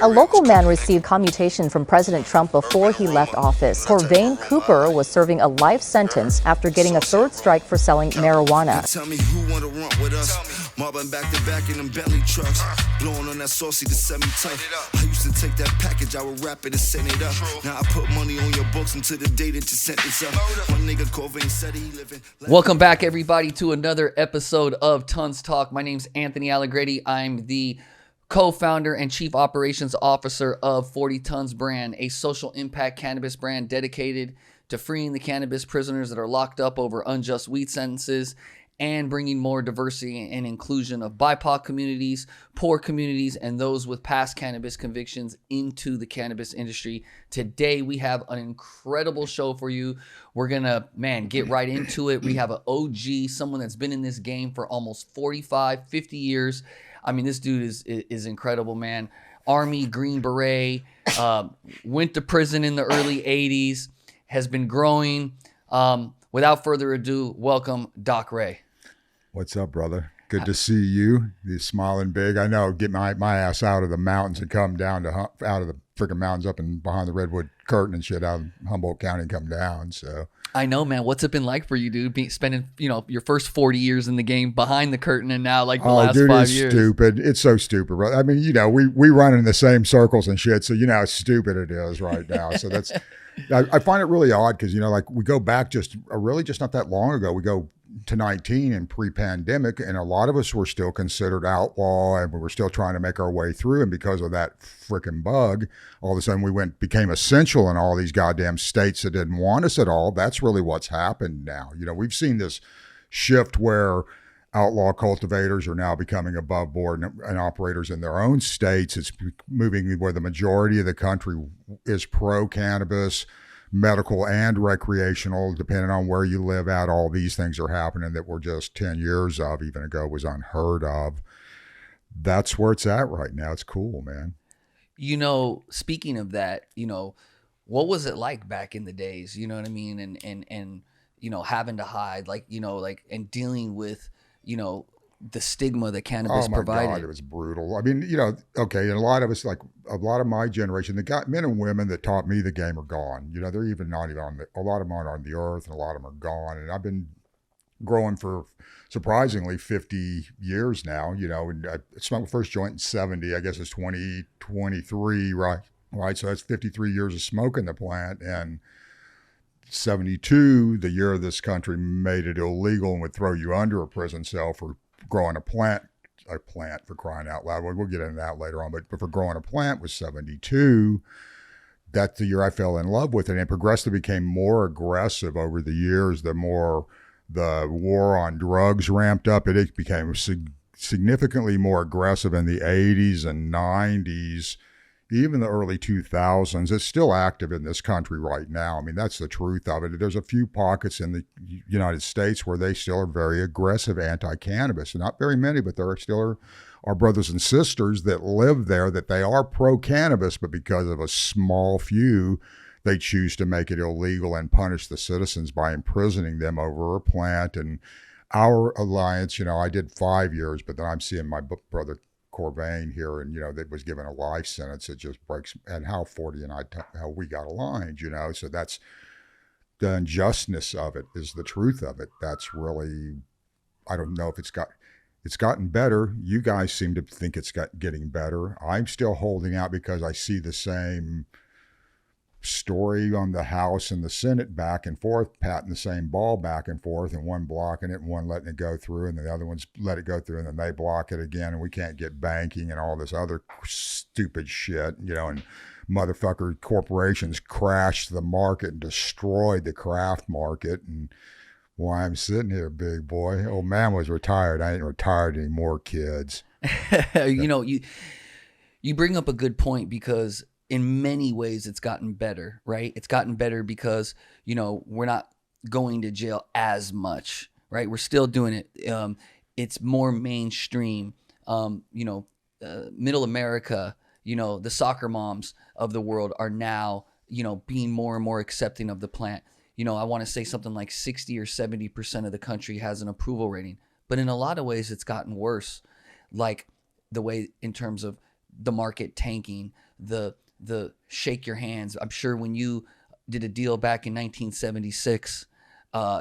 A local man received commutation from President Trump before he left office. Corvain Cooper was serving a life sentence after getting a third strike for selling marijuana. Tell me who wanna run with us. Mobbing back to back in them Bentley trucks. Blowing on that saucy to set me tight. I used to take that package, I would wrap it and send it up. Now I put money on your books until the day that you sent it up. One nigga Corvain said he living. Welcome back, everybody, to another episode of Tons Talk. My name's Anthony Allegretti. I'm the co-founder and chief operations officer of 40 Tons brand, a social impact cannabis brand dedicated to freeing the cannabis prisoners that are locked up over unjust weed sentences and bringing more diversity and inclusion of BIPOC communities, poor communities, and those with past cannabis convictions into the cannabis industry. Today, we have an incredible show for you. We're gonna, get right into it. We have an OG, someone that's been in this game for almost 45, 50 years. I mean, this dude is incredible, man. Army, Green Beret, went to prison in the early 80s, has been growing. Without further ado, welcome, Doc Ray. What's up, brother? Good to see you. You're smiling big. I know, get my ass out of the mountains and come down to out of the freaking mountains up and behind the Redwood Curtain and shit out of Humboldt County and come down, so. I know, man. What's it been like for you, dude? Spending, your first 40 years in the game behind the curtain, and now like the last 5 years. Stupid. It's so stupid, bro. I mean, we run in the same circles and shit, so you know how stupid it is right now. So that's, I find it really odd because like we go back just not that long ago. We go to 19 and pre-pandemic, and a lot of us were still considered outlaw, and we were still trying to make our way through. And because of that freaking bug, all of a sudden we became essential in all these goddamn states that didn't want us at all. That's really what's happened now. We've seen this shift where outlaw cultivators are now becoming above board and operators in their own states. It's moving where the majority of the country is pro-cannabis, medical and recreational, depending on where you live at. All these things are happening that were just 10 years of even ago was unheard of. That's where it's at right now. It's cool, man. Speaking of that, what was it like back in the days? You know what I mean? And having to hide, and dealing with, the stigma that cannabis provided. God, it was brutal. I mean, okay, and a lot of us, like a lot of my generation, the men and women that taught me the game are gone. They're even not even on a lot of them aren't on the earth, and a lot of them are gone. And I've been growing for surprisingly 50 years now. And I smoked my first joint in 70. I guess it's 2023, right? Right. So that's 53 years of smoking the plant, and 72, the year this country made it illegal and would throw you under a prison cell for growing a plant for crying out loud. We'll get into that later on, but for growing a plant was 72. That's the year I fell in love with it, and progressively became more aggressive over the years. The more the war on drugs ramped up, it became significantly more aggressive in the 80s and 90s. Even the early 2000s, it's still active in this country right now. I mean, that's the truth of it. There's a few pockets in the United States where they still are very aggressive anti-cannabis. Not very many, but there still are brothers and sisters that live there that they are pro-cannabis, but because of a small few, they choose to make it illegal and punish the citizens by imprisoning them over a plant. And our alliance, I did 5 years, but then I'm seeing my brother Corvain here, and that was given a life sentence. It just breaks, and how 40 and how we got aligned, so that's the injustice of it, is the truth of it. That's really, I don't know if it's gotten better. You guys seem to think it's getting better. I'm still holding out because I see the same story on the House and the Senate back and forth, patting the same ball back and forth, and one blocking it and one letting it go through, and the other ones let it go through, and then they block it again, and we can't get banking and all this other stupid shit, and motherfucker corporations crashed the market and destroyed the craft market. And why I'm sitting here, big boy, old man was retired. I ain't retired anymore, kids. You bring up a good point, because in many ways it's gotten better, right? It's gotten better because, we're not going to jail as much, right? We're still doing it. It's more mainstream. Middle America, the soccer moms of the world are now, being more and more accepting of the plant. I want to say something like 60 or 70% of the country has an approval rating. But in a lot of ways, it's gotten worse. Like the way in terms of the market tanking, the shake your hands. I'm sure when you did a deal back in 1976,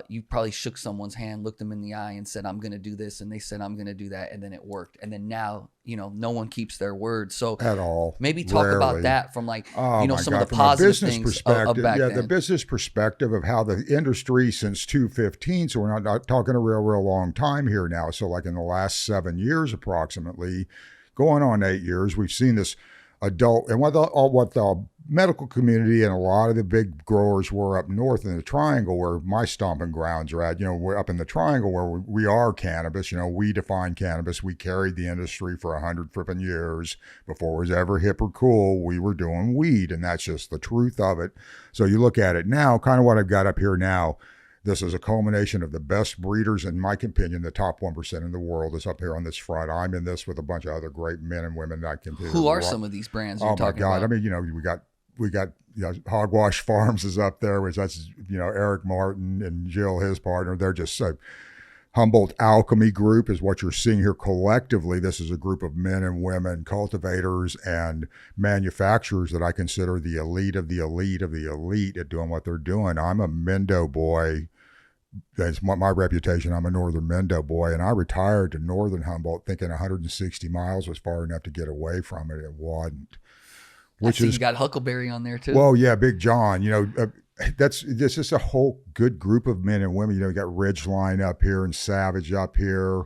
you probably shook someone's hand, looked them in the eye, and said, "I'm going to do this," and they said, "I'm going to do that," and then it worked. And then now, no one keeps their word. So at all. Maybe talk Rarely. about that from some of the From positive a business things perspective. of back yeah, then. the business perspective of how the industry since 2015. So we're not talking a real long time here now. So like in the last 7 years, approximately, going on 8 years, we've seen this adult and what the medical community and a lot of the big growers were up north in the triangle where my stomping grounds are at. We're up in the triangle where we are cannabis. We define cannabis. We carried the industry for 100 flipping years before it was ever hip or cool. We were doing weed, and that's just the truth of it. So you look at it now, kind of what I've got up here now. This is a culmination of the best breeders, in my opinion. The top 1% in the world is up here on this front. I'm in this with a bunch of other great men and women that I consider. Who are some of these brands you're talking about? I mean, we got Hogwash Farms is up there, which that's Eric Martin and Jill, his partner. They're just Humboldt Alchemy Group is what you're seeing here collectively. This is a group of men and women, cultivators and manufacturers that I consider the elite of the elite of the elite at doing what they're doing. I'm a Mendo boy. That's my reputation. I'm a Northern Mendo boy, and I retired to Northern Humboldt thinking 160 miles was far enough to get away from it. It wasn't. Which is, you got Huckleberry on there too. Well, yeah, Big John. This is a whole good group of men and women. You got Ridgeline up here and Savage up here,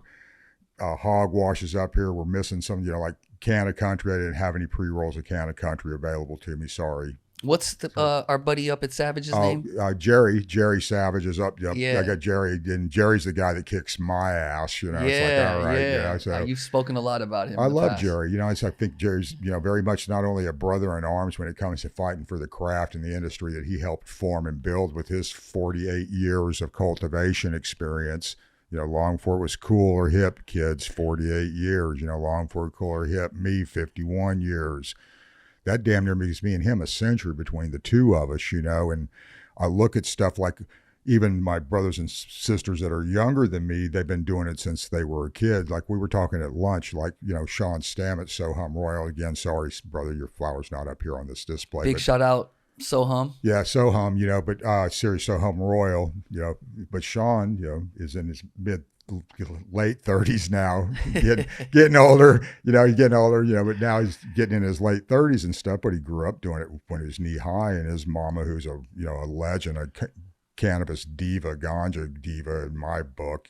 Hogwash is up here. We're missing some, like Canna Country. I didn't have any pre-rolls of Canna Country available to me. Sorry. What's our buddy up at Savage's name? Jerry Savage is up. Yeah. I got Jerry, and Jerry's the guy that kicks my ass. It's like, all right. Yeah. So you've spoken a lot about him. I love Jerry. I think Jerry's, very much not only a brother in arms when it comes to fighting for the craft and the industry that he helped form and build with his 48 years of cultivation experience. Long before it was cool or hip, kids, 48 years. Long before cool or hip, me, 51 years. That damn near makes me and him a century between the two of us, and I look at stuff like even my brothers and sisters that are younger than me, they've been doing it since they were a kid. Like we were talking at lunch, Sean Stammet, Sohum Royal. Again, sorry, brother, your flower's not up here on this display. Big shout out, Sohum. Yeah, Sohum, but serious Sohum Royal, but Sean, is in his late 30s now, getting older, he's getting older, but now he's getting in his late 30s and stuff, but he grew up doing it when he was knee high, and his mama, who's a legend, a cannabis diva, Ganja diva in my book,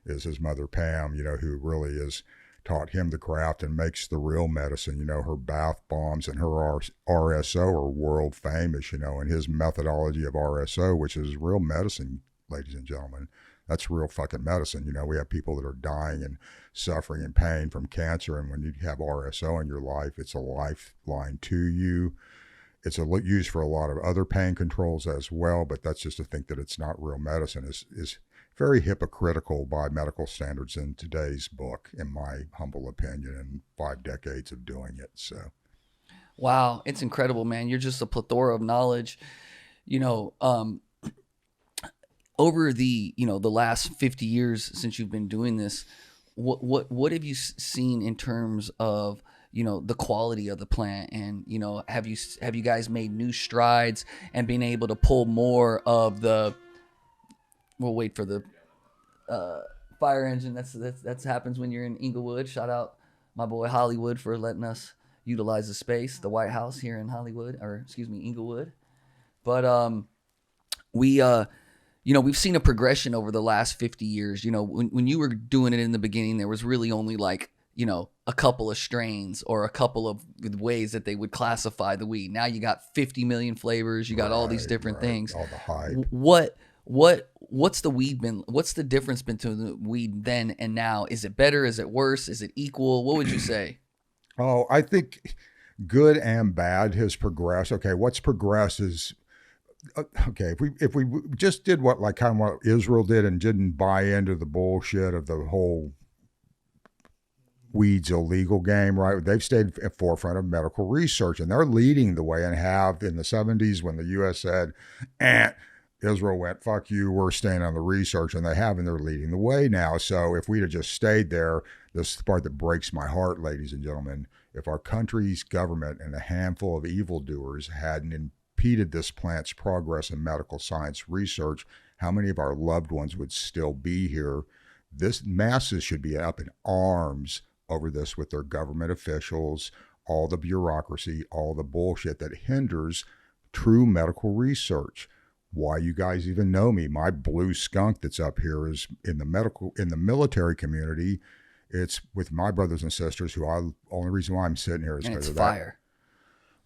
is his mother Pam, who really has taught him the craft and makes the real medicine. Her bath bombs and her RSO are world famous, and his methodology of RSO, which is real medicine, ladies and gentlemen. That's real fucking medicine. We have people that are dying and suffering and pain from cancer. And when you have RSO in your life, it's a lifeline to you. It's used for a lot of other pain controls as well. But that's just to think that it's not real medicine is very hypocritical by medical standards in today's book, in my humble opinion, and 5 decades of doing it. So, wow, it's incredible, man. You're just a plethora of knowledge. Over the the last 50 years since you've been doing this, what have you seen in terms of the quality of the plant, and have you guys made new strides and been able to pull more of the? We'll wait for the fire engine. That's happens when you're in Inglewood. Shout out my boy Hollywood for letting us utilize the space, the White House here in Inglewood. But we've seen a progression over the last 50 years. When you were doing it in the beginning, there was really only a couple of strains or a couple of ways that they would classify the weed. Now you got 50 million flavors. You got all these different things. All the hype. What's the weed been? What's the difference between the weed then and now? Is it better? Is it worse? Is it equal? What would you say? Oh, I think good and bad has progressed. Okay, what's progressed is, okay, if we just did what Israel did and didn't buy into the bullshit of the whole weeds illegal game, right? They've stayed at forefront of medical research, and they're leading the way, and have in the 70s when the U.S. said, Israel went, fuck you, we're staying on the research, and they have, and they're leading the way now. So if we'd have just stayed there, this is the part that breaks my heart, ladies and gentlemen. If our country's government and a handful of evildoers hadn't impeded this plant's progress in medical science research, how many of our loved ones would still be here? This masses should be up in arms over this with their government officials, all the bureaucracy, all the bullshit that hinders true medical research. Why you guys even know me? My blue skunk that's up here is in the military community. It's with my brothers and sisters only reason why I'm sitting here is because of that. Fire.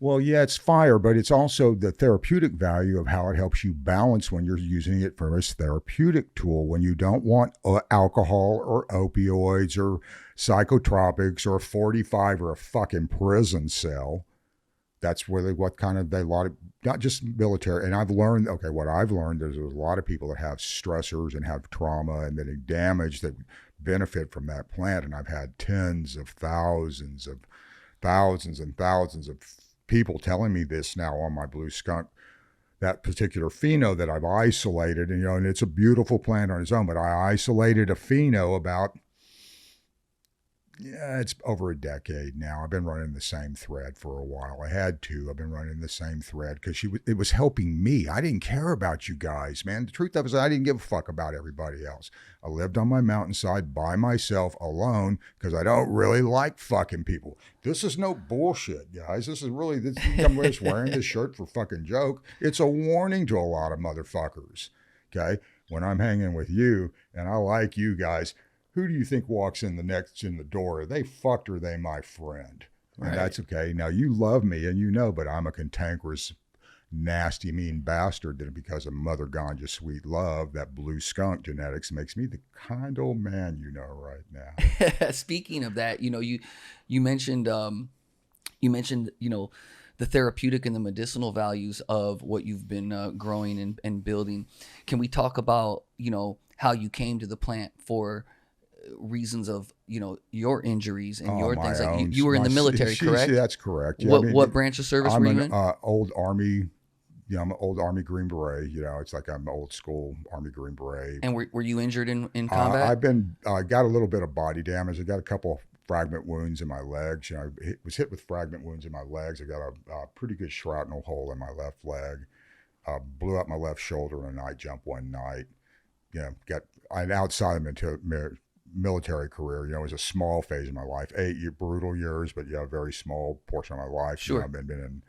Well, yeah, it's fire, but it's also the therapeutic value of how it helps you balance when you're using it for a therapeutic tool, when you don't want alcohol or opioids or psychotropics or a 45 or a fucking prison cell. That's really not just military. And what I've learned is there's a lot of people that have stressors and have trauma and that damage that benefit from that plant. And I've had tens of thousands and thousands of people telling me this now on my blue skunk, that particular Pheno that I've isolated, and it's a beautiful plant on its own, but I isolated a Pheno it's over a decade now. I've been running the same thread for a while. I've been running the same thread because it was helping me. I didn't care about you guys, man. The truth of it is I didn't give a fuck about everybody else. I lived on my mountainside by myself alone because I don't really like fucking people. This is no bullshit, guys. I'm just wearing this shirt for fucking joke. It's a warning to a lot of motherfuckers, okay? When I'm hanging with you and I like you guys, who do you think walks in the door? Are they fucked or are they my friend? And right. That's okay. Now you love me and but I'm a cantankerous, nasty, mean bastard that because of Mother Ganja sweet love, that blue skunk genetics makes me the kind old man right now. Speaking of that, you mentioned the therapeutic and the medicinal values of what you've been growing and building. Can we talk about how you came to the plant for reasons of your injuries and your things? Like you were in the military, correct? That's correct. Yeah, what branch of service were you in? I'm an old Army. I'm an old Army Green Beret. It's like I'm old school Army Green Beret. And were you injured in combat? I got a little bit of body damage. I got a couple of fragment wounds in my legs. I was hit with fragment wounds in my legs. I got a pretty good shrapnel hole in my left leg. Blew up my left shoulder in a night jump one night. Outside of military career, it was a small phase of my life, 8 brutal years, but a very small portion of my life. Sure. I've been in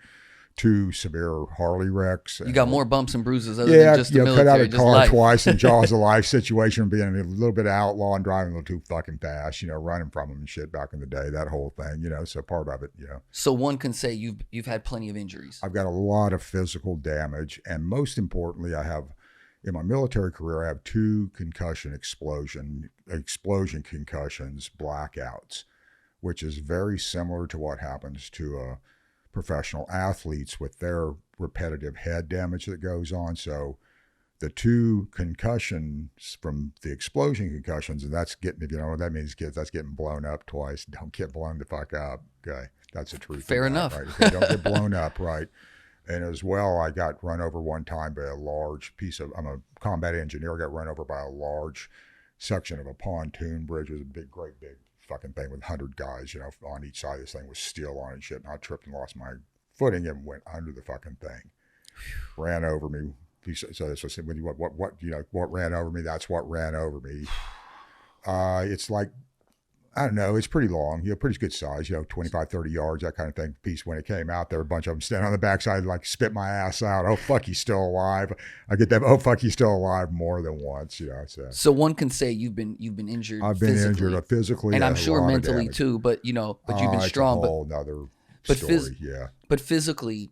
2 severe Harley wrecks. You got more bumps and bruises other than just the military. Cut out a car life. twice and jaws of life situation, being a little bit of outlaw and driving a little too fucking fast, running from them and shit back in the day, that whole thing, so part of it, So one can say you've had plenty of injuries. I've got a lot of physical damage, and most importantly, in my military career, I have 2 explosion concussions, blackouts, which is very similar to what happens to professional athletes with their repetitive head damage that goes on. So the 2 concussions from the explosion concussions, and that's getting, if you know what that means, kids, that's getting blown up twice. Don't get blown the fuck up. Okay. That's the truth. Fair enough. Right? Okay, don't get blown up. Right. And as well, I got run over one time by a large I'm a combat engineer, got run over by a large section of a pontoon bridge. It was a great big fucking thing with 100 guys, on each side of this thing with steel on it and shit. And I tripped and lost my footing and went under the fucking thing. Ran over me. So that's what I said, what ran over me? That's what ran over me. It's like, I don't know, it's pretty long, pretty good size, 25, 30 yards, that kind of thing. Piece when it came out there, a bunch of them standing on the backside, like spit my ass out. Oh, fuck, he's still alive. I get that, oh, fuck, he's still alive more than once, So one can say you've been injured. I've been injured physically. And I'm sure mentally too, but you've been strong. It's a whole nother story, But physically,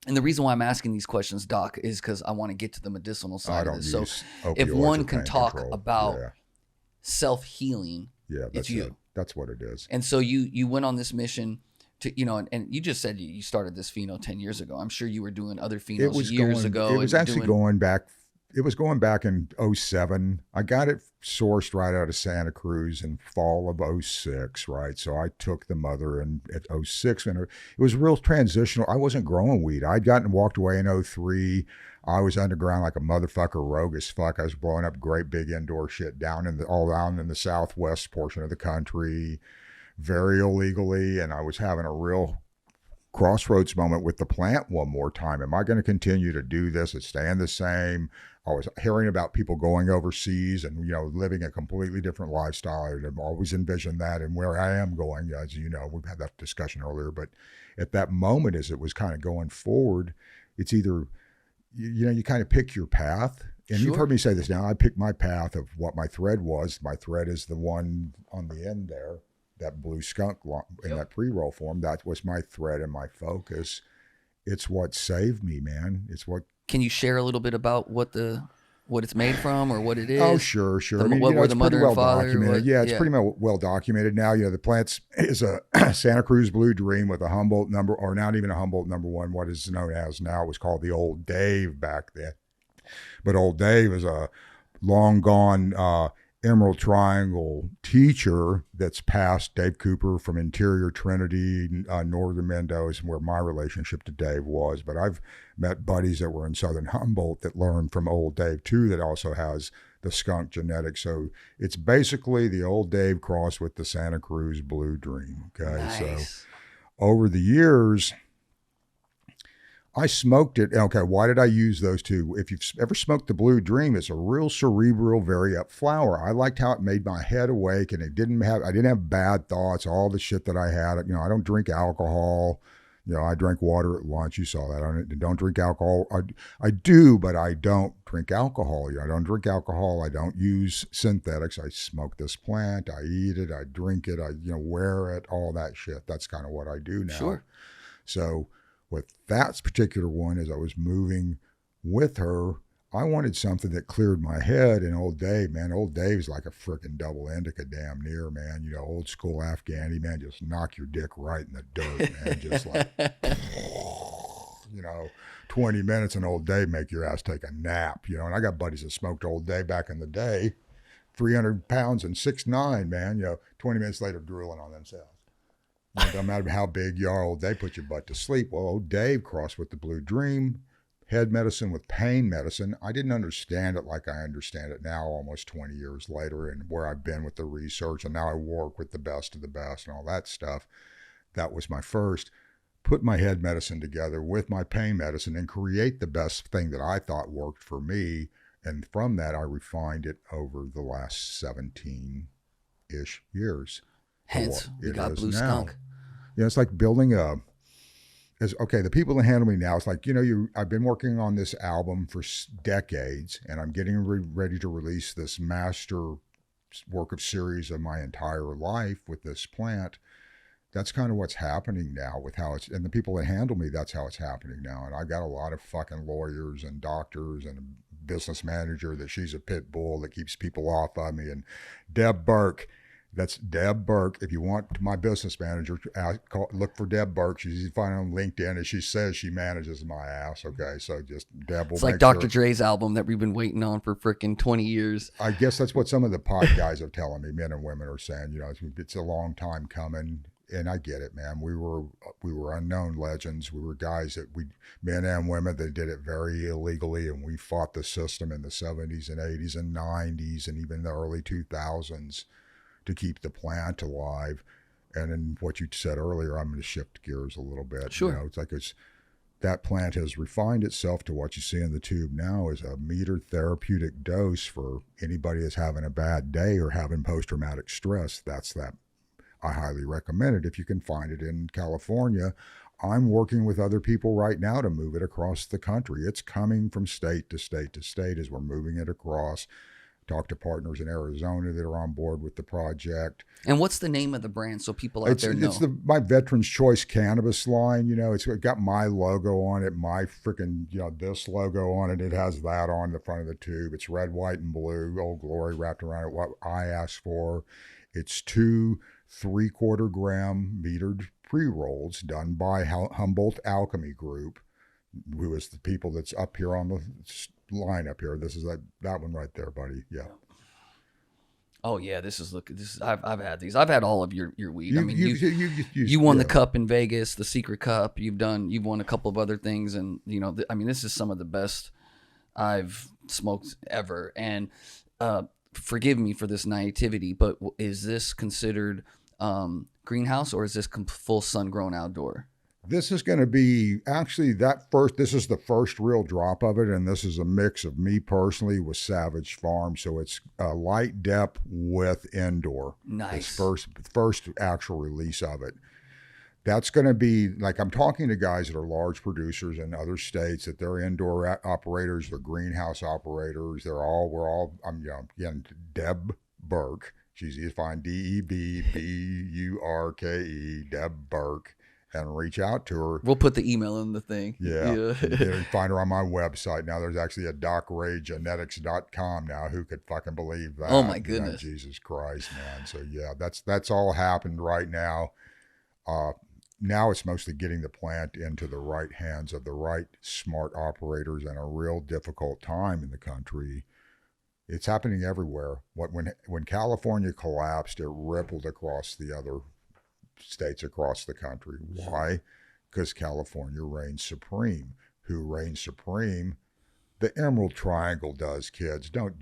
and the reason why I'm asking these questions, Doc, is because I want to get to the medicinal side of this. So if one can talk about self-healing, it's you. That's what it is. And so you went on this mission to, and you just said you started this Pheno 10 years ago. I'm sure you were doing other Phenos years ago. It was actually going back. It was going back in 07. I got it sourced right out of Santa Cruz in fall of 06, right? So I took the mother at 06, and it was real transitional. I wasn't growing weed. I'd walked away in 03. I was underground like a motherfucker, rogue as fuck. I was blowing up great big indoor shit all down in the southwest portion of the country. very illegally, and I was having a real crossroads moment with the plant one more time. Am I going to continue to do this and staying the same? I was hearing about people going overseas and, living a completely different lifestyle. I've always envisioned that, and where I am going, as you know, we've had that discussion earlier. But at that moment, as it was kind of going forward, it's either, you kind of pick your path. And Sure. You've heard me say this now. I picked my path of what my thread was. My thread is the one on the end there, that blue skunk in that pre-roll form. That was my thread and my focus. It's what saved me, man. It's what. Can you share a little bit about what it's made from or what it is? Oh, sure. What were the mother and father? Documented. It's pretty well documented now. The plants is a Santa Cruz Blue Dream with a Humboldt number, or not even a Humboldt number one. What is known as now, it was called the Old Dave back then. But Old Dave is a long gone Emerald Triangle teacher that's passed Dave Cooper from Interior Trinity, Northern Mendocino, where my relationship to Dave was. But I've met buddies that were in Southern Humboldt that learned from Old Dave too, that also has the skunk genetics. So it's basically the Old Dave crossed with the Santa Cruz Blue Dream. Okay, Nice. So over the years, I smoked it. Okay, why did I use those two? If you've ever smoked the Blue Dream, it's a real cerebral, very up flower. I liked how it made my head awake, and I didn't have bad thoughts, all the shit that I had. I don't drink alcohol. I drank water at lunch. You saw that. I don't drink alcohol. I do, but I don't drink alcohol. I don't drink alcohol. I don't use synthetics. I smoke this plant. I eat it. I drink it. I wear it. All that shit. That's kind of what I do now. Sure. So with that particular one, as I was moving with her, I wanted something that cleared my head. And Old Dave's like a freaking double indica damn near, man. Old school Afghani, man, just knock your dick right in the dirt, man. Just like, 20 minutes and Old Dave make your ass take a nap, And I got buddies that smoked Old Dave back in the day, 300 pounds and 6'9", man, 20 minutes later drooling on themselves. No matter how big you are, Old Dave put your butt to sleep. Well, Old Dave crossed with the Blue Dream, head medicine with pain medicine. I didn't understand it like I understand it now, almost 20 years later, and where I've been with the research, and now I work with the best of the best and all that stuff. That was my first. Put my head medicine together with my pain medicine and create the best thing that I thought worked for me. And from that, I refined it over the last 17-ish years. Hence, we got Blue Skunk. It's like building the people that handle me now, it's like, I've been working on this album for decades, and I'm getting ready to release this master work of series of my entire life with this plant. That's kind of what's happening now with how it's, and the people that handle me, that's how it's happening now. And I got a lot of fucking lawyers and doctors and a business manager that she's a pit bull that keeps people off of me. And Deb Burke, that's Deb Burke. If you want my business manager, look for Deb Burke. She's easy to find on LinkedIn, and she says she manages my ass. Okay, so just Deb will. It's like Dr. Dre's album that we've been waiting on for freaking 20 years. I guess that's what some of the pod guys are telling me, men and women are saying. It's a long time coming, and I get it, man. We were unknown legends. We were guys men and women that did it very illegally, and we fought the system in the 70s and 80s and 90s and even the early 2000s. To keep the plant alive. And in what you said earlier, I'm going to shift gears a little bit. Sure. It's like that plant has refined itself to what you see in the tube now is a meter therapeutic dose for anybody that's having a bad day or having post-traumatic stress. That's that. I highly recommend it if you can find it in California. I'm working with other people right now to move it across the country. It's coming from state to state to state as we're moving it across. Talk to partners in Arizona that are on board with the project. And what's the name of the brand so people out there know? It's my Veterans Choice Cannabis line. It's got my logo on it, my freaking, this logo on it. It has that on the front of the tube. It's red, white, and blue. Old Glory wrapped around it. What I asked for. It's 2 3/4 gram metered pre-rolls done by Humboldt Alchemy Group, who is the people that's up here on the line up here. This is that one right there, buddy. Yeah. Oh yeah, I've had these. I've had all of your weed. You won yeah. the cup in Vegas, the Secret Cup. You've won a couple of other things, and this is some of the best I've smoked ever. And forgive me for this naivety, but is this considered greenhouse, or is this full sun-grown outdoor? This is going to be actually this is the first real drop of it, and this is a mix of me personally with Savage Farm, so it's light dep with indoor. Nice. This first actual release of it. That's going to be, like, I'm talking to guys that are large producers in other states, that they're indoor operators, they're greenhouse operators, again, Deb Burke. She's easy to find, DEBBURKE, Deb Burke. And reach out to her. We'll put the email in the thing. Yeah. You can find her on my website. Now there's actually a docraygenetics.com now. Who could fucking believe that? Oh my goodness. Jesus Christ, man. So yeah, that's all happened right now. Now it's mostly getting the plant into the right hands of the right smart operators in a real difficult time in the country. It's happening everywhere. When California collapsed, it rippled across the other states across the country. Why? Because California reigns supreme. Who reigns supreme? The Emerald Triangle does, kids. Don't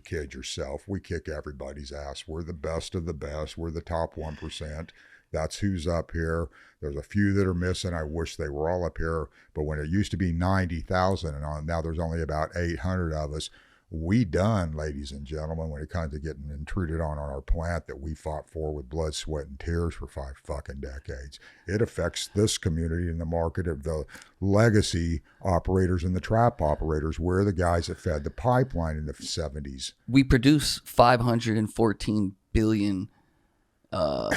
kid yourself. We kick everybody's ass. We're the best of the best. We're the top 1%. That's who's up here. There's a few that are missing. I wish they were all up here. But when it used to be 90,000 and on, now there's only about 800 of us. We done, ladies and gentlemen, when it comes to getting intruded on our plant that we fought for with blood, sweat, and tears for 5 fucking decades. It affects this community in the market of the legacy operators and the trap operators. We're the guys that fed the pipeline in the 70s. We produce 514 billion, what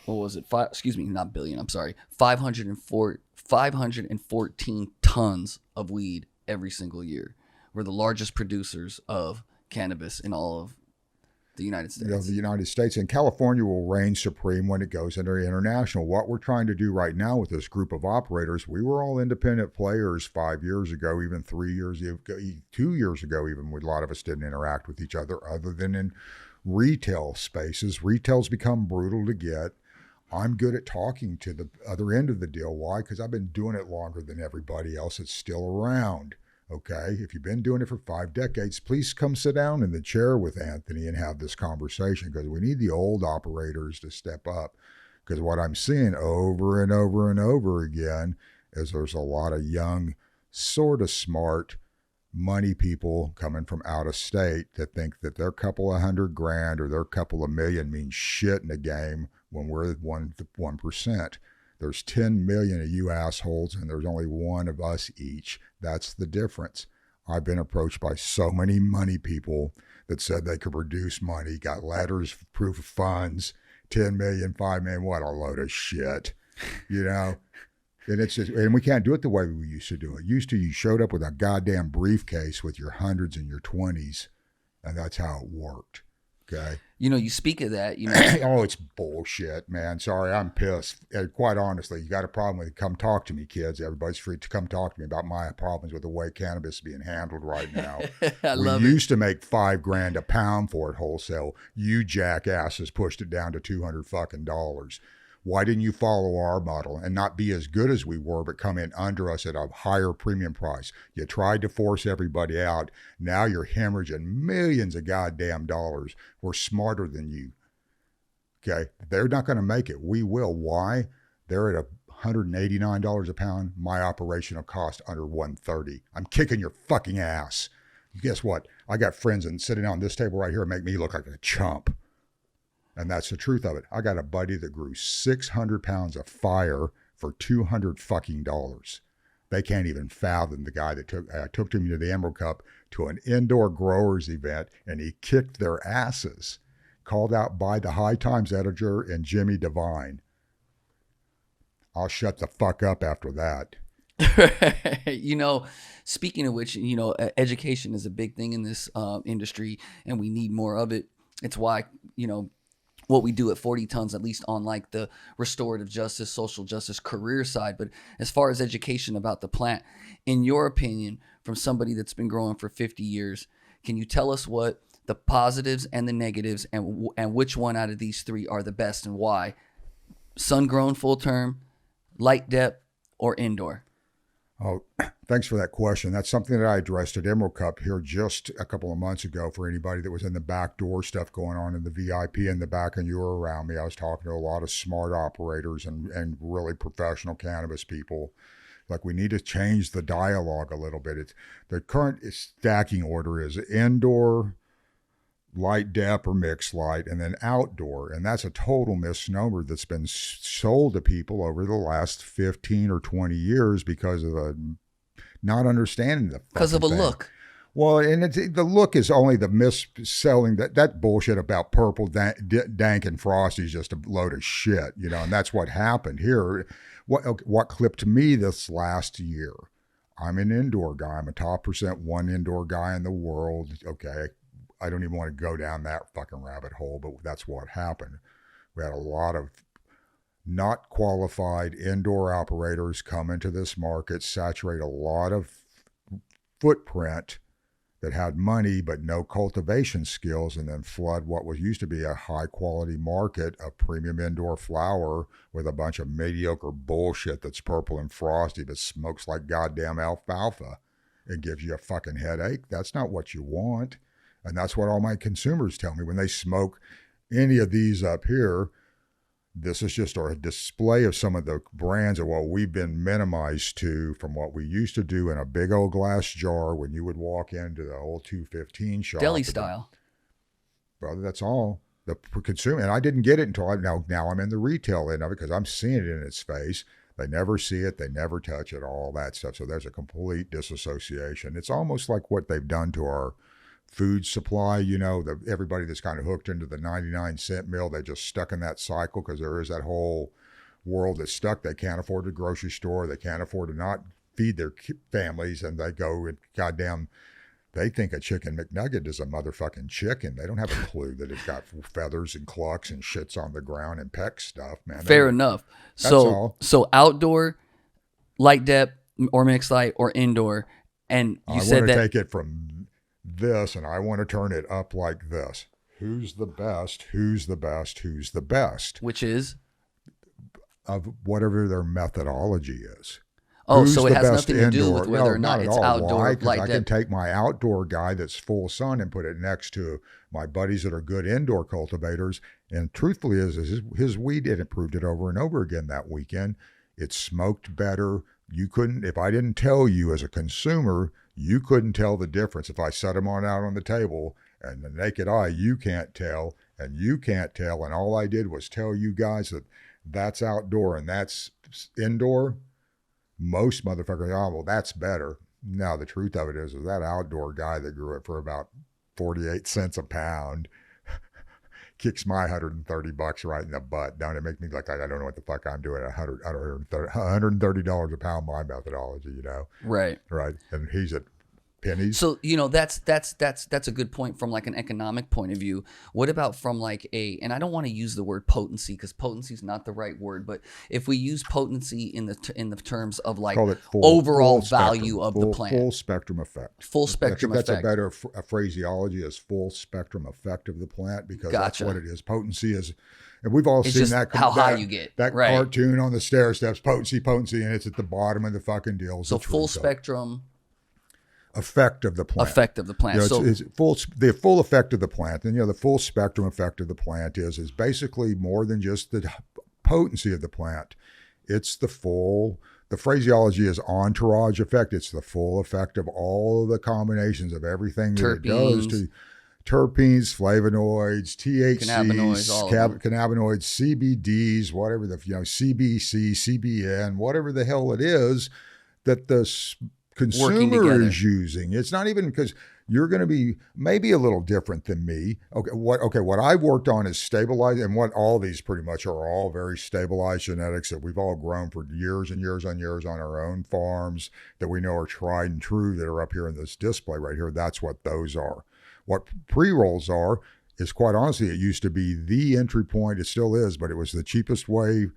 was it? Not billion, I'm sorry. 514 tons of weed every single year. We're the largest producers of cannabis in all of the United States. The United States, and California will reign supreme when it goes into international. What we're trying to do right now with this group of operators, we were all independent players 5 years ago, even 3 years ago, 2 years ago, even a lot of us didn't interact with each other than in retail spaces. Retail's become brutal to get. I'm good at talking to the other end of the deal. Why? Because I've been doing it longer than everybody else that's still around. Okay, if you've been doing it for 5 decades, please come sit down in the chair with Anthony and have this conversation, because we need the old operators to step up. Because what I'm seeing over and over and over again is there's a lot of young, sort of smart money people coming from out of state that think that their couple of $100,000 or their couple of million means shit in the game when we're 1%. There's 10 million of you assholes, and there's only one of us each. That's the difference. I've been approached by so many money people that said they could produce money, got letters, proof of funds, 10 million, 5 million, what a load of shit, you know? And it's just, and we can't do it the way we used to do it. Used to, you showed up with a goddamn briefcase with your hundreds and your 20s, and that's how it worked. Okay. You know, you speak of that, you know. Oh, it's bullshit, man. Sorry, I'm pissed. Quite honestly, you got a problem with it, come talk to me, kids. Everybody's free to come talk to me about my problems with the way cannabis is being handled right now. We used to make $5,000 a pound for it wholesale. You jackasses pushed it down to $200 fucking dollars. Why didn't you follow our model and not be as good as we were, but come in under us at a higher premium price? You tried to force everybody out. Now you're hemorrhaging millions of goddamn dollars. We're smarter than you. Okay? They're not going to make it. We will. Why? They're at $189 a pound. My operation will cost under $130. I'm kicking your fucking ass. Guess what? I got friends and sitting on this table right here make me look like a chump. And that's the truth of it. I got a buddy that grew 600 pounds of fire for $200 fucking dollars. They can't even fathom the guy that took him to the Emerald Cup to an indoor growers event, and he kicked their asses. Called out by the High Times editor and Jimmy Devine. I'll shut the fuck up after that. You know, speaking of which, you know, education is a big thing in this industry, and we need more of it. It's why, you know, what we do at 40 Tons, at least on like the restorative justice, social justice, career side. But as far as education about the plant, in your opinion, from somebody that's been growing for 50 years, can you tell us what the positives and the negatives and which one out of these three are the best and why? Sun-grown full term, light depth, or indoor? Oh, thanks for that question. That's something that I addressed at Emerald Cup here just a couple of months ago for anybody that was in the back door stuff going on in the VIP in the back and you were around me. I was talking to a lot of smart operators and really professional cannabis people. Like, we need to change the dialogue a little bit. The current stacking order is indoor, light dep or mixed light, and then outdoor. And that's a total misnomer that's been sold to people over the last 15 or 20 years because of not understanding the Because of a thing. look. Well, and the look is only the mis-selling. That bullshit about purple, dank, and frosty is just a load of shit, and that's what happened here. What clipped me this last year, I'm an indoor guy. I'm a top % 1 indoor guy in the world. Okay, I don't even want to go down that fucking rabbit hole, but that's what happened. We had a lot of not qualified indoor operators come into this market, saturate a lot of footprint that had money but no cultivation skills, and then flood what was used to be a high quality market of premium indoor flower with a bunch of mediocre bullshit that's purple and frosty but smokes like goddamn alfalfa. It gives you a fucking headache. That's not what you want. And that's what all my consumers tell me when they smoke any of these up here. This is just a display of some of the brands of what we've been minimized to from what we used to do in a big old glass jar when you would walk into the old 215 shop. Deli style. Brother, that's all. The consumer, and I didn't get it until now I'm in the retail end of it because I'm seeing it in its face. They never see it. They never touch it, all that stuff. So there's a complete disassociation. It's almost like what they've done to our food supply, everybody that's kind of hooked into the 99-cent meal, they just stuck in that cycle because there is that whole world that's stuck. They can't afford a grocery store. They can't afford to not feed their families, and they go and goddamn, they think a chicken McNugget is a motherfucking chicken. They don't have a clue that it's got feathers and clucks and shits on the ground and peck stuff, man. Fair enough. So outdoor, light dep or mixed light, or indoor, and you said that I want to take it from this and I want to turn it up like this. Who's the best? Who's the best? Who's the best? Which is? Of whatever their methodology is. Oh, Who's so it has nothing to do indoor? with whether or not it's outdoor. Why? Because I light can dep. take my outdoor guy that's full sun and put it next to my buddies that are good indoor cultivators. And truthfully, his weed, it improved it over and over again that weekend. It smoked better. You couldn't, if I didn't tell you as a consumer, you couldn't tell the difference. If I set them out on the table and the naked eye, you can't tell, and you can't tell. And all I did was tell you guys that that's outdoor and that's indoor. Most motherfuckers, oh, well, that's better. Now, the truth of it is that outdoor guy that grew it for about 48 cents a pound kicks my $130 right in the butt. Don't it make me like I don't know what the fuck I'm doing at $130 a pound, my methodology, Right. And he's at pennies. So, that's a good point from like an economic point of view. What about from like and I don't want to use the word potency because potency is not the right word, but if we use potency in the terms of like overall value of the plant. Full spectrum effect. Full spectrum effect. That's a better phraseology is full spectrum effect of the plant because that's what it is. Potency is, and we've all seen that. How high you get. That right. cartoon on the stair steps, potency, and it's at the bottom of the fucking deal. So full spectrum effect of the plant. It's the full effect of the plant. And the full spectrum effect of the plant is basically more than just the potency of the plant. It's the phraseology is entourage effect. It's the full effect of all of the combinations of everything that it does to terpenes, flavonoids, THCs, cannabinoids, CBDs, whatever CBC, CBN, whatever the hell it is that the consumer is using. It's not even because you're going to be maybe a little different than me. What I've worked on is stabilized, and what all these pretty much are all very stabilized genetics that we've all grown for years and years on years on our own farms that we know are tried and true that are up here in this display right here. That's what those are. What pre-rolls are is, quite honestly, it used to be the entry point. It still is, but it was the cheapest way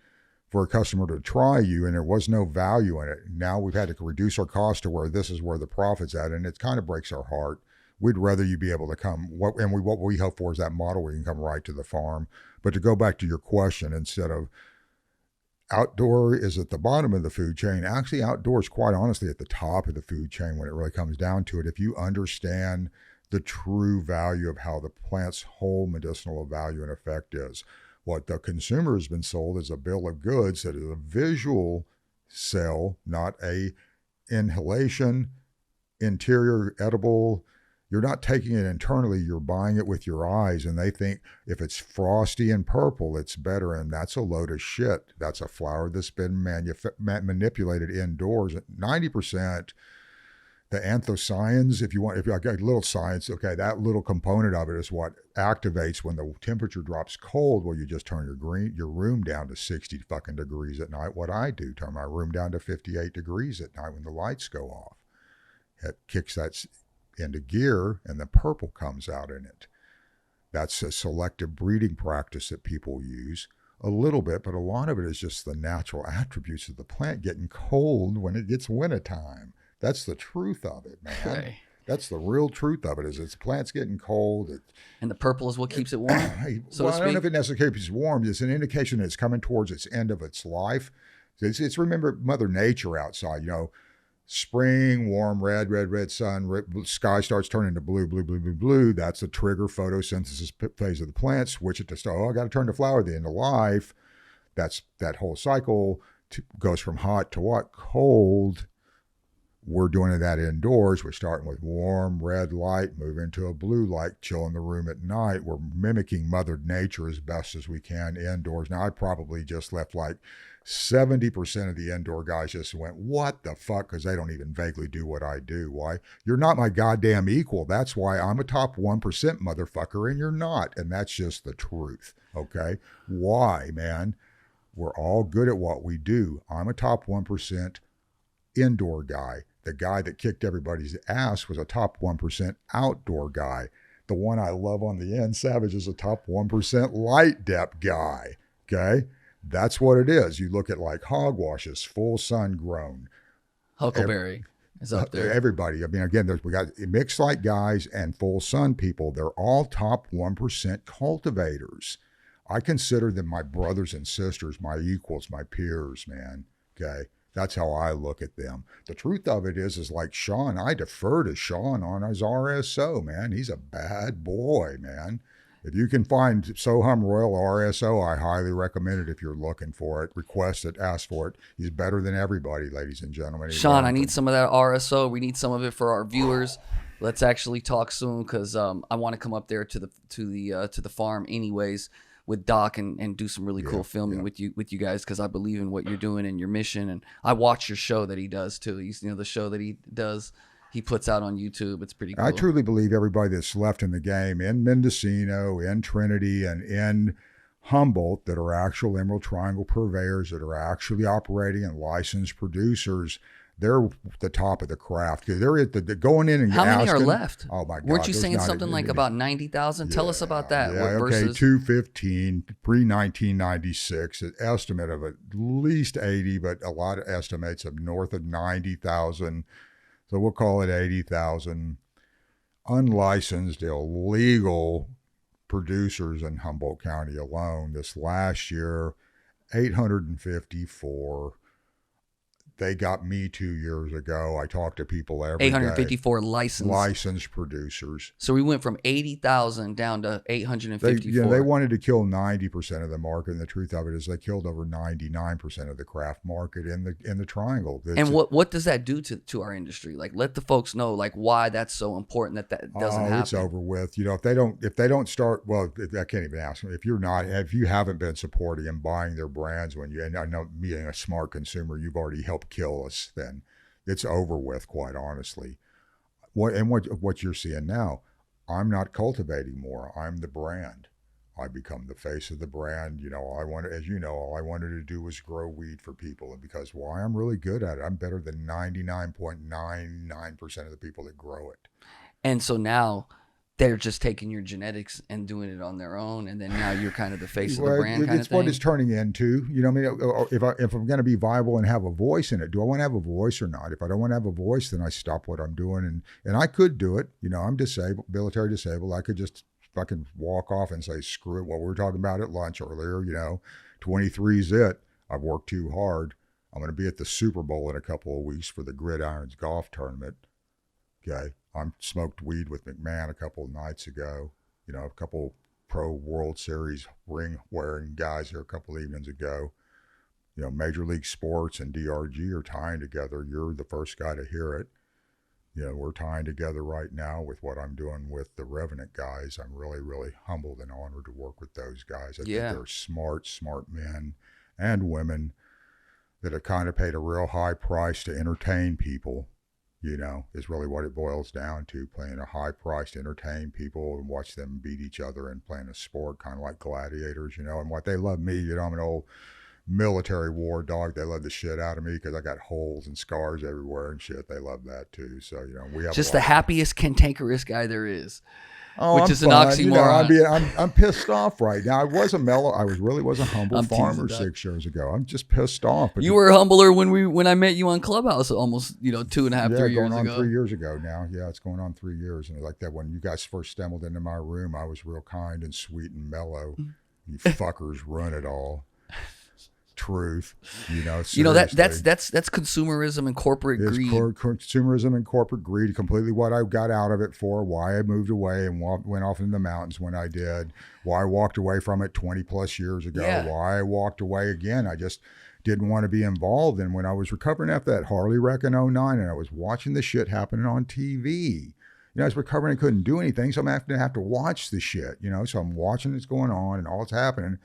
for a customer to try you, and there was no value in it. Now we've had to reduce our cost to where this is where the profit's at, and it kind of breaks our heart. We'd rather you be able to come, what we hope for is that model where you can come right to the farm. But to go back to your question, instead of outdoor is at the bottom of the food chain. Actually, outdoor is quite honestly at the top of the food chain when it really comes down to it. If you understand the true value of how the plant's whole medicinal value and effect is. What the consumer has been sold is a bill of goods that is a visual sell, not a inhalation, interior edible. You're not taking it internally, you're buying it with your eyes, and they think if it's frosty and purple, it's better, and that's a load of shit. That's a flower that's been manipulated indoors. 90%, the anthocyanins, if I got a little science, okay, that little component of it is what activates when the temperature drops cold. Well, you just turn your room down to 60 fucking degrees at night. What I do, turn my room down to 58 degrees at night when the lights go off. It kicks that into gear, and the purple comes out in it. That's a selective breeding practice that people use a little bit, but a lot of it is just the natural attributes of the plant getting cold when it gets wintertime. That's the truth of it, man. Okay. That's the real truth of it. Is it's plant's getting cold. And the purple is what keeps it warm. So well, I don't know if it necessarily keeps it warm. It's an indication that it's coming towards its end of its life. It's remember Mother Nature outside. Spring, warm, red sun. Sky starts turning to blue. That's the trigger photosynthesis phase of the plant. Switch it to start. I got to turn to flower. The end of life. That's that whole cycle. Goes from hot to what? Cold. We're doing that indoors. We're starting with warm red light, moving to a blue light, chill in the room at night. We're mimicking Mother Nature as best as we can indoors. Now, I probably just left like 70% of the indoor guys just went, what the fuck? Because they don't even vaguely do what I do. Why? You're not my goddamn equal. That's why I'm a top 1% motherfucker and you're not. And that's just the truth. Okay? Why, man? We're all good at what we do. I'm a top 1% indoor guy. The guy that kicked everybody's ass was a top 1% outdoor guy. The one I love on the end, Savage, is a top 1% light depth guy. Okay? That's what it is. You look at like hogwashes, full sun grown. Huckleberry is up there. Everybody. I mean, again, we got mixed light guys and full sun people. They're all top 1% cultivators. I consider them my brothers and sisters, my equals, my peers, man. Okay? That's how I look at them. The truth of it is like Sean, I defer to Sean on his RSO, man. He's a bad boy, man. If you can find Soham Royal RSO, I highly recommend it if you're looking for it. Request it, ask for it. He's better than everybody, ladies and gentlemen. Sean, I need some of that RSO. We need some of it for our viewers. Let's actually talk soon because I want to come up there to the farm anyways with Doc and do some really cool filming with you guys because I believe in what you're doing and your mission. And I watch your show that he does too. He's the show that he does. He puts out on YouTube. It's pretty cool. I truly believe everybody that's left in the game in Mendocino, in Trinity, and in Humboldt that are actual Emerald Triangle purveyors that are actually operating and licensed producers, they're the top of the craft. They're at the going in and how many asking, are left? Oh my God! Weren't you saying something like about 90,000? Tell us about that. Yeah, okay, 215 pre-1996. An estimate of at least 80, but a lot of estimates of north of 90,000. So we'll call it 80,000 unlicensed, illegal producers in Humboldt County alone. This last year, 854. They got me 2 years ago. I talk to people every 854 day. Licensed producers. So we went from 80,000 down to 854. They wanted to kill 90% of the market, and the truth of it is they killed over 99% of the craft market in the triangle. And what does that do to our industry? Like, let the folks know like why that's so important that doesn't happen. It's over with. If they don't start, well, I can't even ask them. If you haven't been supporting and buying their brands and I know being a smart consumer, you've already helped kill us, then it's over with, quite honestly. What you're seeing now, I'm not cultivating more. I'm the brand. I become the face of the brand. All I wanted to do was grow weed for people, and because why? I'm really good at it. I'm better than 99.99% of the people that grow it. And so now they're just taking your genetics and doing it on their own, and then now you're kind of the face of the brand. It's what it's turning into. If I'm going to be viable and have a voice in it, do I want to have a voice or not? If I don't want to have a voice, then I stop what I'm doing, and I could do it. I'm disabled, military disabled. I could just fucking walk off and say screw it. What we were talking about at lunch earlier, 23's it. I've worked too hard. I'm going to be at the Super Bowl in a couple of weeks for the Gridirons golf tournament. Okay. I smoked weed with McMahon a couple of nights ago. You know, a couple pro World Series ring wearing guys here a couple of evenings ago. You know, Major League Sports and DRG are tying together. You're the first guy to hear it. You know, we're tying together right now with what I'm doing with the Revenant guys. I'm really, really humbled and honored to work with those guys. I think they're smart men and women that have kind of paid a real high price to entertain people, you know, is really what it boils down to, paying a high price to entertain people and watch them beat each other and playing a sport kind of like gladiators, you know. And what they love me, you know, I'm an old military war dog. They love the shit out of me because I got holes and scars everywhere and shit. They love that too. So, you know, we have just the happiest cantankerous guy there is. Oh, which is an oxymoron. You know, I'm pissed off right now. I was a humble farmer 6 years ago. I'm just pissed off. You were humbler when I met you on Clubhouse almost 2.5, 3 years ago. Going on 3 years ago now. Yeah, it's going on 3 years. And like that, when you guys first stumbled into my room, I was real kind and sweet and mellow. You fuckers run it all. Truth, you know. You know that's consumerism and corporate greed. Consumerism and corporate greed. Completely what I got out of it for. Why I moved away and went off in the mountains when I did. Why I walked away from it 20 plus years ago. Yeah. Why I walked away again. I just didn't want to be involved. And when I was recovering after that Harley wreck in 09, and I was watching the shit happening on TV. You know, I was recovering and couldn't do anything, so I'm going to have to watch the shit. You know, so I'm watching what's going on and all that's happening.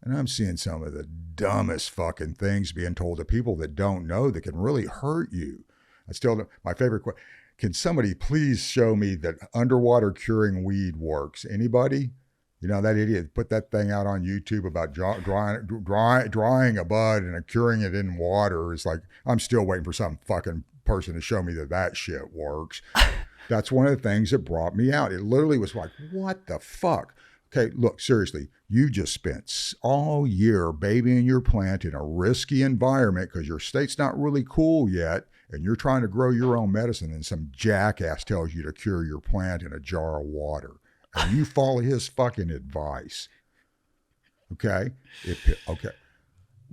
And I'm seeing some of the dumbest fucking things being told to people that don't know that can really hurt you. My favorite question, can somebody please show me that underwater curing weed works? Anybody? You know, that idiot put that thing out on YouTube about drying a bud and curing it in water. It's like, I'm still waiting for some fucking person to show me that shit works. That's one of the things that brought me out. It literally was like, what the fuck? Okay, look, seriously, you just spent all year babying your plant in a risky environment because your state's not really cool yet, and you're trying to grow your own medicine, and some jackass tells you to cure your plant in a jar of water, and you follow his fucking advice. Okay? Okay.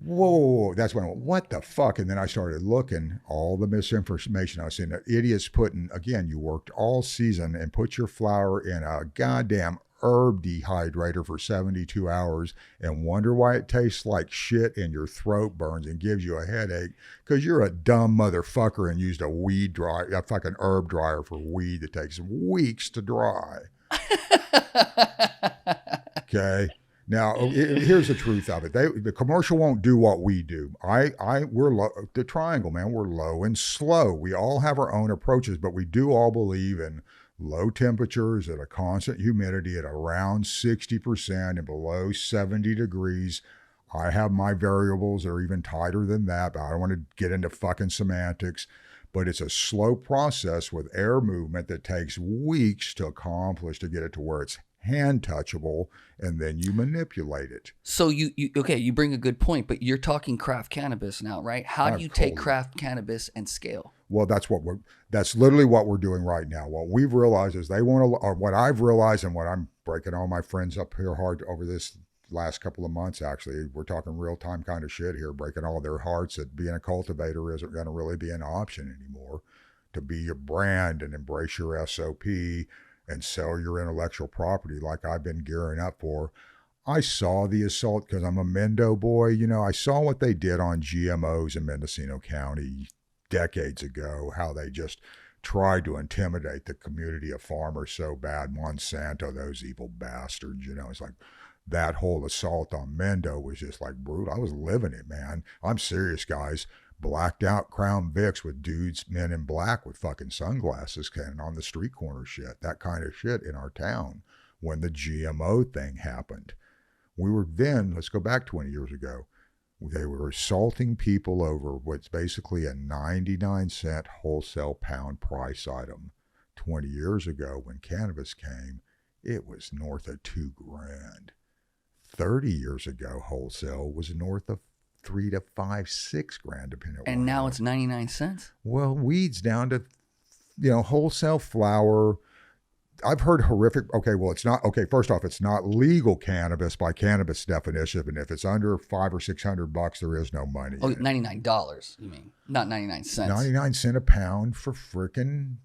Whoa, that's when I went, what the fuck? And then I started looking, all the misinformation I was seeing. Idiots putting, again, you worked all season and put your flower in a goddamn herb dehydrator for 72 hours and wonder why it tastes like shit and your throat burns and gives you a headache because you're a dumb motherfucker and used a fucking herb dryer for weed that takes weeks to dry. Okay. Now, here's the truth of it. The commercial won't do what we do. We're low, the triangle, man, we're low and slow. We all have our own approaches, but we do all believe in low temperatures at a constant humidity at around 60% and below 70 degrees. I have my variables that are even tighter than that, but I don't want to get into fucking semantics. But it's a slow process with air movement that takes weeks to accomplish to get it to where it's hand touchable, and then you manipulate it. So you bring a good point, but you're talking craft cannabis now, right? How do you take craft cannabis and scale? Well, that's literally what we're doing right now. What we've realized is what I've realized, and what I'm breaking all my friends up here hard over this last couple of months, actually, we're talking real time kind of shit here, breaking all their hearts that being a cultivator isn't going to really be an option anymore. To be your brand and embrace your SOP and sell your intellectual property like I've been gearing up for. I saw the assault because I'm a Mendo boy. You know, I saw what they did on GMOs in Mendocino County decades ago, how they just tried to intimidate the community of farmers so bad. Monsanto, those evil bastards, you know, it's like that whole assault on Mendo was just like brutal. I was living it, man. I'm serious, guys. Blacked out Crown Vics with dudes, men in black with fucking sunglasses kind of on the street corner shit. That kind of shit in our town when the GMO thing happened. We were then, let's go back 20 years ago, they were assaulting people over what's basically a 99-cent wholesale pound price item. 20 years ago when cannabis came, it was north of $2,000. 30 years ago, wholesale was north of $3 to $5, $6 depending on. And now it's 99 cents. Well, weed's down to, wholesale flower. I've heard horrific. Okay, well, it's not okay. First off, it's not legal cannabis by cannabis definition, and if it's under $500 or $600, there is no money. Oh, $99. You mean not 99 cents? 99 cents a pound for frickin'.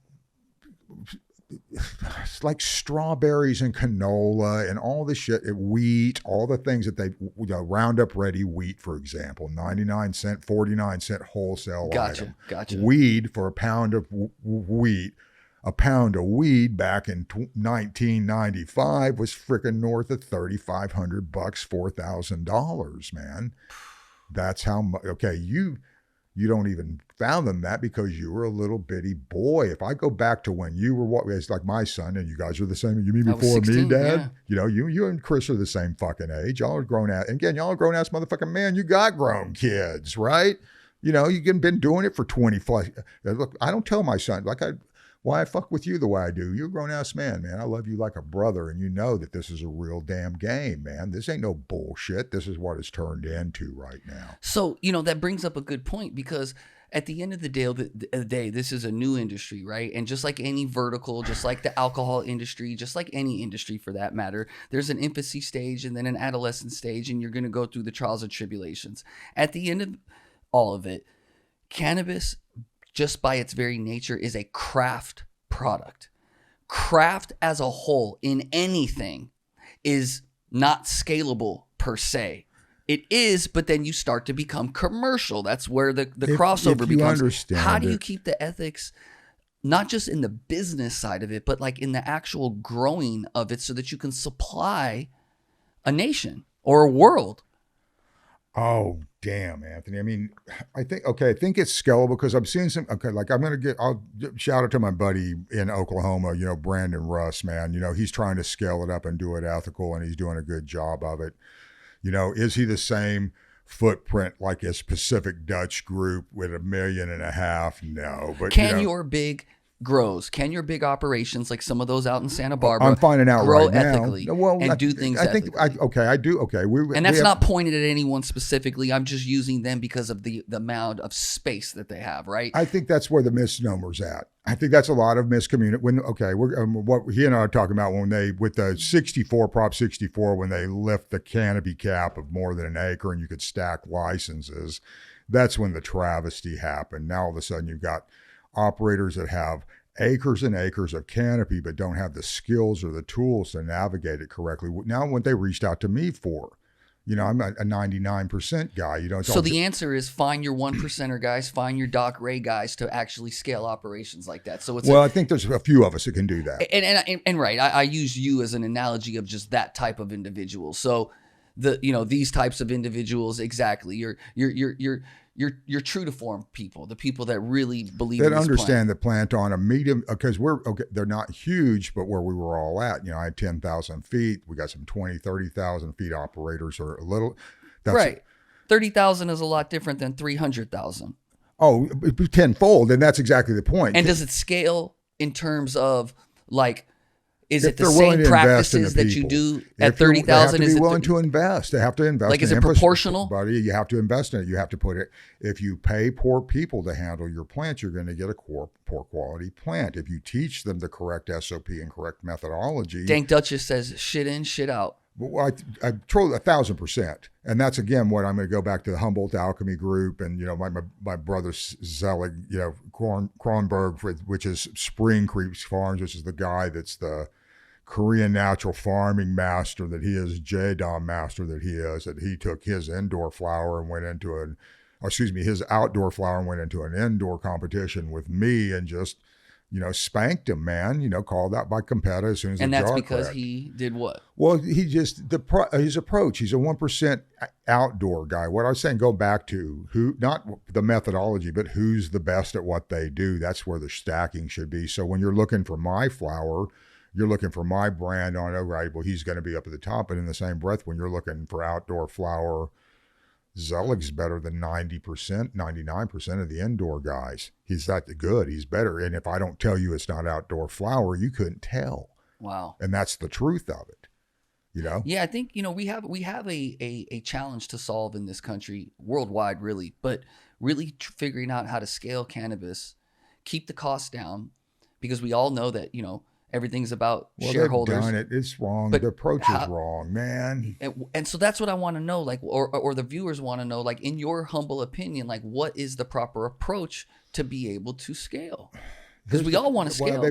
It's like strawberries and canola and all this shit, wheat, all the things that they Roundup Ready wheat, for example, 99 cent, 49 cent wholesale item. Gotcha. Weed for a pound of wheat. A pound of weed back in 1995 was freaking north of $3,500, $4,000, man. That's how much. Okay, you don't even fathom that because you were a little bitty boy. If I go back to when you were it's like my son, and you guys are the same. You mean before 16, me, Dad? Yeah. You and Chris are the same fucking age. Y'all are grown ass. And again, y'all are grown ass motherfucking man. You got grown kids, right? You've been doing it for 20 plus. Look, I don't tell my son why I fuck with you the way I do. You're a grown-ass man. I love you like a brother, and you know that this is a real damn game, man. This ain't no bullshit. This is what it's turned into right now. So, that brings up a good point because at the end of the day, this is a new industry, right? And just like any vertical, just like the alcohol industry, just like any industry for that matter, there's an infancy stage and then an adolescent stage, and you're going to go through the trials and tribulations. At the end of all of it, cannabis, just by its very nature, is a craft product. Craft as a whole in anything is not scalable per se. It is, but then you start to become commercial. That's where the crossover becomes. How do you keep the ethics, not just in the business side of it, but like in the actual growing of it so that you can supply a nation or a world? Oh, damn, Anthony. I think it's scalable because I'm seeing I'll shout out to my buddy in Oklahoma, Brandon Russ, man. He's trying to scale it up and do it ethical, and he's doing a good job of it. Is he the same footprint like a Pacific Dutch group with 1.5 million? No, but can your big big operations like some of those out in Santa Barbara I'm finding out grow right ethically now. and do things ethically? I do. Okay. And that's not pointed at anyone specifically. I'm just using them because of the amount of space that they have, right? I think that's where the misnomer's at. I think that's a lot of miscommunication. What he and I are talking about with the Prop 64, when they lift the canopy cap of more than an acre and you could stack licenses, that's when the travesty happened. Now all of a sudden you've got operators that have acres and acres of canopy but don't have the skills or the tools to navigate it correctly. Now what they reached out to me for, I'm a 99% guy. So the answer is find your 1%er guys, find your Doc Ray guys to actually scale operations like that. So I think there's a few of us that can do that. And right, I use you as an analogy of just that type of individual. So these types of individuals, exactly. You're true to form people, the people that really believe in this understand the plant on a medium, because they're not huge, but where we were all at, I had 10,000 feet. We got some 20, 30,000 feet operators or a little. Right. 30,000 is a lot different than 300,000. Oh, tenfold. And that's exactly the point. And does it scale in terms of is it the same practices that you do at 30,000? They have to be willing to invest. They have to invest. Is it proportional? Buddy, you have to invest in it. You have to put it. If you pay poor people to handle your plant, you're going to get a poor quality plant. If you teach them the correct SOP and correct methodology. Dank Duchess says shit in, shit out. Well, I troll 1,000%, and that's again what I'm going to go back to the Humboldt Alchemy Group, and my brother Zelig, Kronberg, which is Spring Creek Farms, which is the guy that's the Korean natural farming master that he is, J-Dom master that he is, that he took his indoor flower and went into his outdoor flower and went into an indoor competition with me and just, spanked him, man, called out by competitor as soon as and the that's jar because cracked. He did what? Well, he just, his approach, he's a 1% outdoor guy. What I was saying, go back to not the methodology, but who's the best at what they do. That's where the stacking should be. So when you're looking for my flower, you're looking for my brand on, well, he's going to be up at the top. But in the same breath, when you're looking for outdoor flower, Zelig's better than 90%, 99% of the indoor guys. He's that good. He's better. And if I don't tell you it's not outdoor flower, you couldn't tell. Wow. And that's the truth of it. Yeah, I think, we have a challenge to solve in this country, worldwide really, but really figuring out how to scale cannabis, keep the cost down, because we all know that, Everything's about Well, shareholders. they've done it. It's wrong. But The approach is wrong, man. And so that's what I want to know, like, or the viewers want to know, like, in your humble opinion, like, what is the proper approach to be able to scale? Because we all want to scale.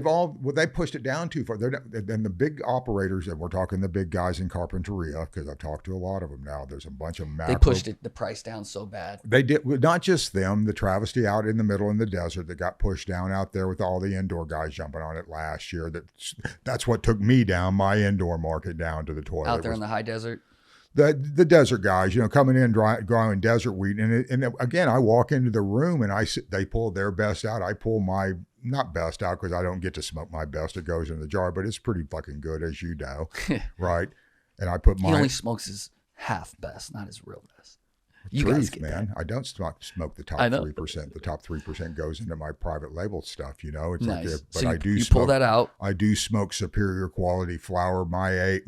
They pushed it down too far. And the big operators, and we're talking the big guys in Carpinteria, because I've talked to a lot of them now. There's a bunch of macro. They pushed the price down so bad. They did, not just them, the travesty out in the middle in the desert that got pushed down out there with all the indoor guys jumping on it last year. That's what took me down, my indoor market down to the toilet. Out there in the high desert. The desert guys, coming in growing desert weed, and again, I walk into the room and they pull their best out. I pull my not best out because I don't get to smoke my best. It goes in the jar, but it's pretty fucking good, as you know, right? And I put He only smokes his half best, not his real best. You guys get man. that. I don't smoke the top 3%. The top 3% goes into my private label stuff. It's nice. like, but so I do. You smoke, pull that out. I do smoke superior quality flower. My A-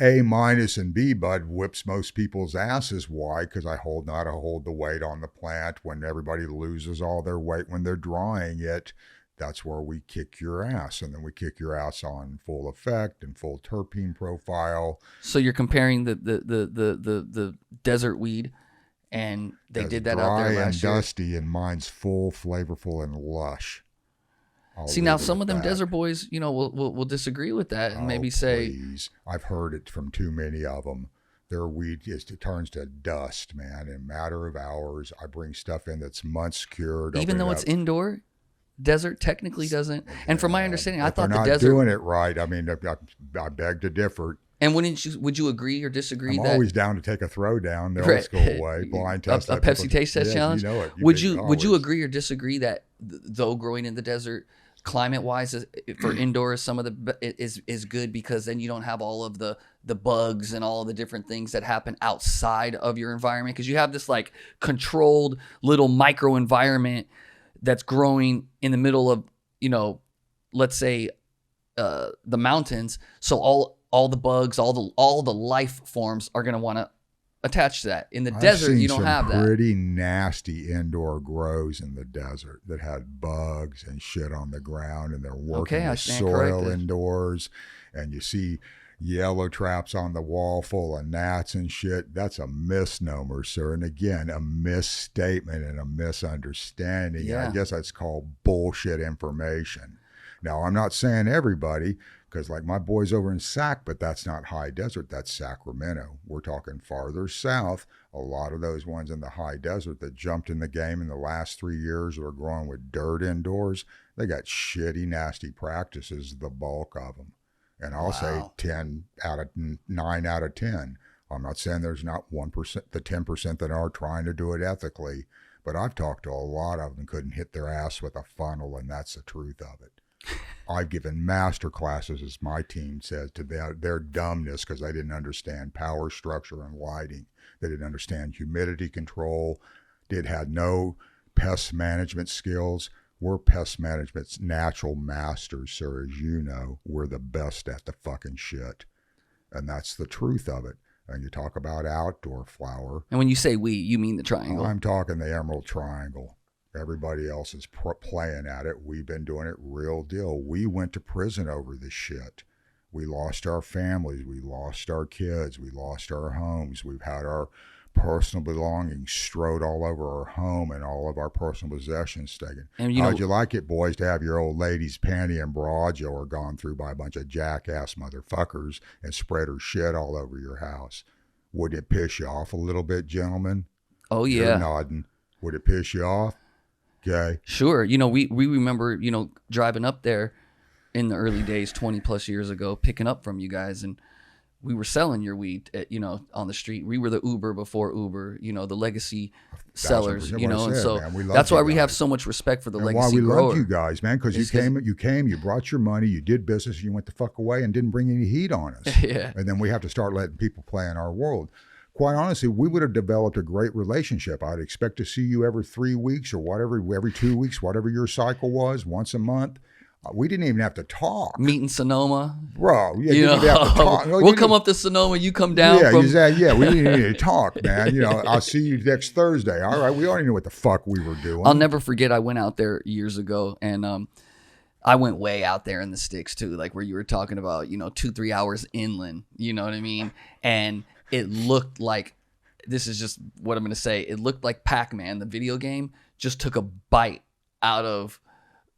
and B bud whips most people's asses. Why? Because I hold the weight on the plant. When everybody loses all their weight when they're drying it, that's where we kick your ass, and then we kick your ass on full effect and full terpene profile. So you're comparing the desert weed, and they did that out there last year. Dry and dusty, and mine's full, flavorful, and lush. See, now some of them desert boys, will disagree with that and maybe say, please. I've heard it from too many of them. Their weed turns to dust, man, in a matter of hours. I bring stuff in that's months cured. Even though it's indoor, desert technically doesn't. And from my understanding, I thought the not desert doing it right. I mean, I beg to differ. And would you agree or disagree? I'm always down to take a throwdown. They'll go away. Blind test. A Pepsi taste test challenge. You know it. Would you agree or disagree that though growing in the desert, climate wise, for indoors, some of the is good because then you don't have all of the bugs and all the different things that happen outside of your environment, because you have this like controlled little micro environment that's growing in the middle of, let's say the mountains. So all the bugs, all the life forms are going to want to attach to that. In the desert, you don't have that. Pretty nasty indoor grows in the desert that had bugs and shit on the ground, and they're working the soil indoors, and you see yellow traps on the wall full of gnats and shit. That's a misnomer, sir. And again, a misstatement and a misunderstanding. Yeah. I guess that's called bullshit information. Now, I'm not saying everybody, because like my boys over in Sac, but that's not high desert, that's Sacramento. We're talking farther south. A lot of those ones in the high desert that jumped in the game in the last 3 years or are growing with dirt indoors, they got shitty, nasty practices, the bulk of them. And I'll say 9 out of 10. I'm not saying there's not 1%, the 10% that are trying to do it ethically, but I've talked to a lot of them couldn't hit their ass with a funnel, and that's the truth of it. I've given master classes, as my team says, to their dumbness because they didn't understand power structure and lighting. They didn't understand humidity control. Had no pest management skills. We're pest management's natural masters, sir, as you know. We're the best at the fucking shit. And that's the truth of it. And you talk about outdoor flower. And when you say we, you mean the triangle. I'm talking the Emerald Triangle. Everybody else is playing at it. We've been doing it real deal. We went to prison over this shit. We lost our families. We lost our kids. We lost our homes. We've had our personal belongings strode all over our home and all of our personal possessions taken. And how'd you like it, boys, to have your old lady's panty and bra jar gone through by a bunch of jackass motherfuckers and spread her shit all over your house? Would it piss you off a little bit, gentlemen? Oh, yeah. You're nodding. Would it piss you off? Okay. Sure. We remember, driving up there in the early days, 20 plus years ago, picking up from you guys, and we were selling your weed on the street. We were the Uber before Uber, the legacy sellers, and so that's why we have so much respect for the legacy grower. Why we love you guys, man, because you came, you brought your money, you did business, you went the fuck away and didn't bring any heat on us. Yeah. And then we have to start letting people play in our world. Quite honestly, we would have developed a great relationship. I'd expect to see you every 3 weeks or whatever, every 2 weeks, whatever your cycle was, once a month. We didn't even have to talk. Meet in Sonoma. Bro, you didn't even have to talk. No, we'll come up to Sonoma, you come down. Yeah, we didn't need to talk, man. I'll see you next Thursday. All right, we already knew what the fuck we were doing. I'll never forget, I went out there years ago, and I went way out there in the sticks too, like where you were talking about, 2-3 hours inland, you know what I mean? And it looked like, this is just what I'm going to say, it looked like PacMan, the video game, just took a bite out of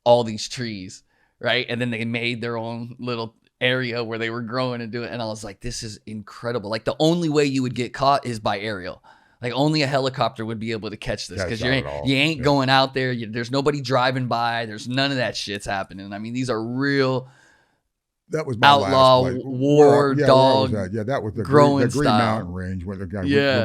all these trees, right? And then they made their own little area where they were growing and doing it. And I was like, this is incredible. Like the only way you would get caught is by aerial. Like only a helicopter would be able to catch this, because you ain't going out there. There's nobody driving by. There's none of that shit's happening. I mean, these are real that was my outlaw last place. war dog. That was the growing Green Mountain Range. When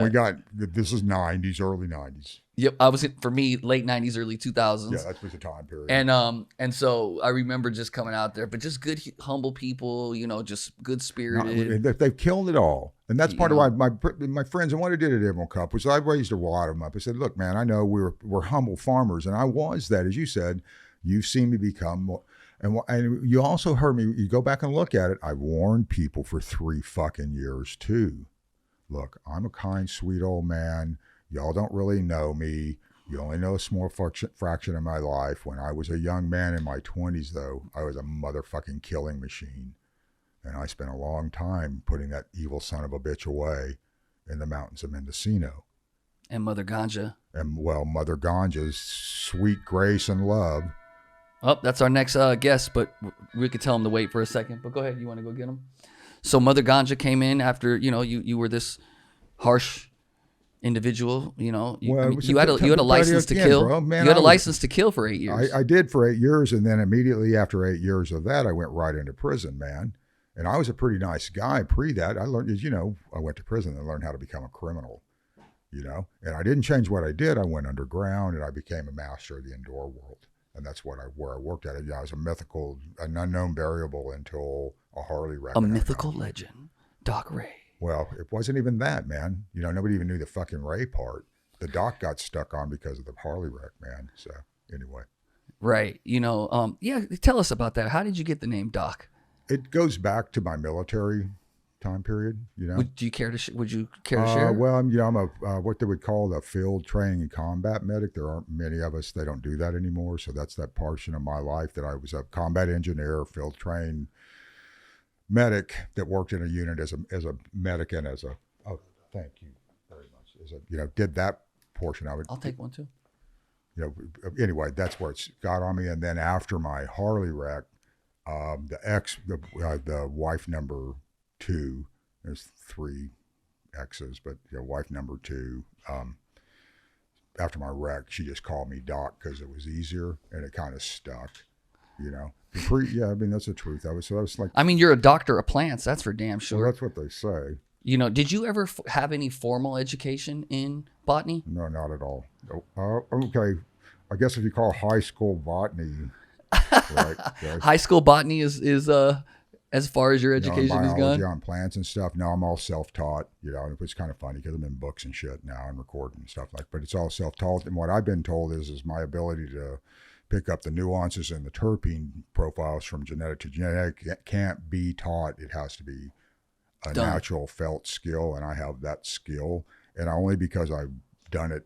we got this is '90s, early '90s. Yep, I was for me late '90s, early 2000s. Yeah, that was the time period. And so I remember just coming out there, but just good, humble people, just good spirited. They've killed it all, and that's part of why my friends and what I did at Emerald Cup was I raised a lot of them up. I said, look, man, I know we're humble farmers, and I was that, as you said. You've seen me become more. And you also heard me, you go back and look at it, I warned people for 3 fucking years too. Look, I'm a kind, sweet old man. Y'all don't really know me. You only know a small fraction of my life. When I was a young man in my 20s, though, I was a motherfucking killing machine. And I spent a long time putting that evil son of a bitch away in the mountains of Mendocino. And Mother Ganja. And, well, Mother Ganja's sweet grace and love. Oh, that's our next guest, but we could tell him to wait for a second. But go ahead, you want to go get him? So Mother Ganja came in after, you were this harsh individual, you had a license to kill. Bro. Man, you had a license to kill for 8 years. I did for 8 years, and then immediately after 8 years of that, I went right into prison, man. And I was a pretty nice guy pre that. I learned, I went to prison and learned how to become a criminal, And I didn't change what I did. I went underground and I became a master of the indoor world. And that's where I worked at it. I was an unknown variable until a Harley wreck. A mythical legend, Doc Ray. Well, it wasn't even that, man. Nobody even knew the fucking Ray part. The Doc got stuck on because of the Harley wreck, man. So anyway. Right. Tell us about that. How did you get the name Doc? It goes back to my military time period, Would you care to share? Well, I'm a what they would call a field training and combat medic. There aren't many of us. They don't do that anymore. So that's that portion of my life that I was a combat engineer, field trained medic that worked in a unit as a medic and as a thank you very much. Did that portion of it. I'll take one too. Anyway, that's where it's got on me. And then after my Harley wreck, the wife number 2, there's 3 exes, but wife number 2, after my wreck, she just called me Doc because it was easier and it kind of stuck, that's the truth. I was like, you're a doctor of plants, that's for damn sure. Well, that's what they say. Did you ever have any formal education in botany? No, not at all. Okay, I guess if you call high school botany, right? High school botany is as far as your education is gone? On plants and stuff. No, I'm all self-taught. It's kind of funny because I'm in books and shit now and recording and stuff but it's all self-taught. And what I've been told is my ability to pick up the nuances and the terpene profiles from genetic to genetic can't be taught. It has to be a natural felt skill, and I have that skill. And only because I've done it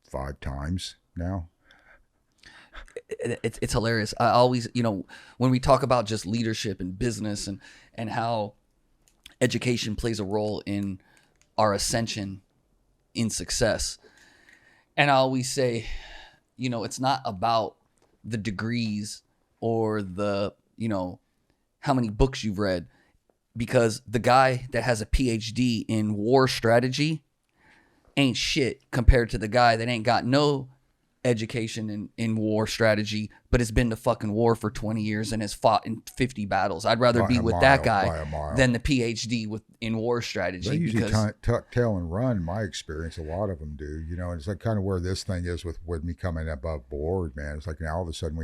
5 times now. It's hilarious. I always, when we talk about just leadership and business and how education plays a role in our ascension in success. And I always say, it's not about the degrees or the, how many books you've read, because the guy that has a PhD in war strategy ain't shit compared to the guy that ain't got no education in war strategy, but has been to fucking war for 20 years and has fought in 50 battles. I'd rather be with that guy than the PhD in war strategy. They usually tuck tail and run. My experience, a lot of them do. And it's like kind of where this thing is with me coming above board, man. It's like now all of a sudden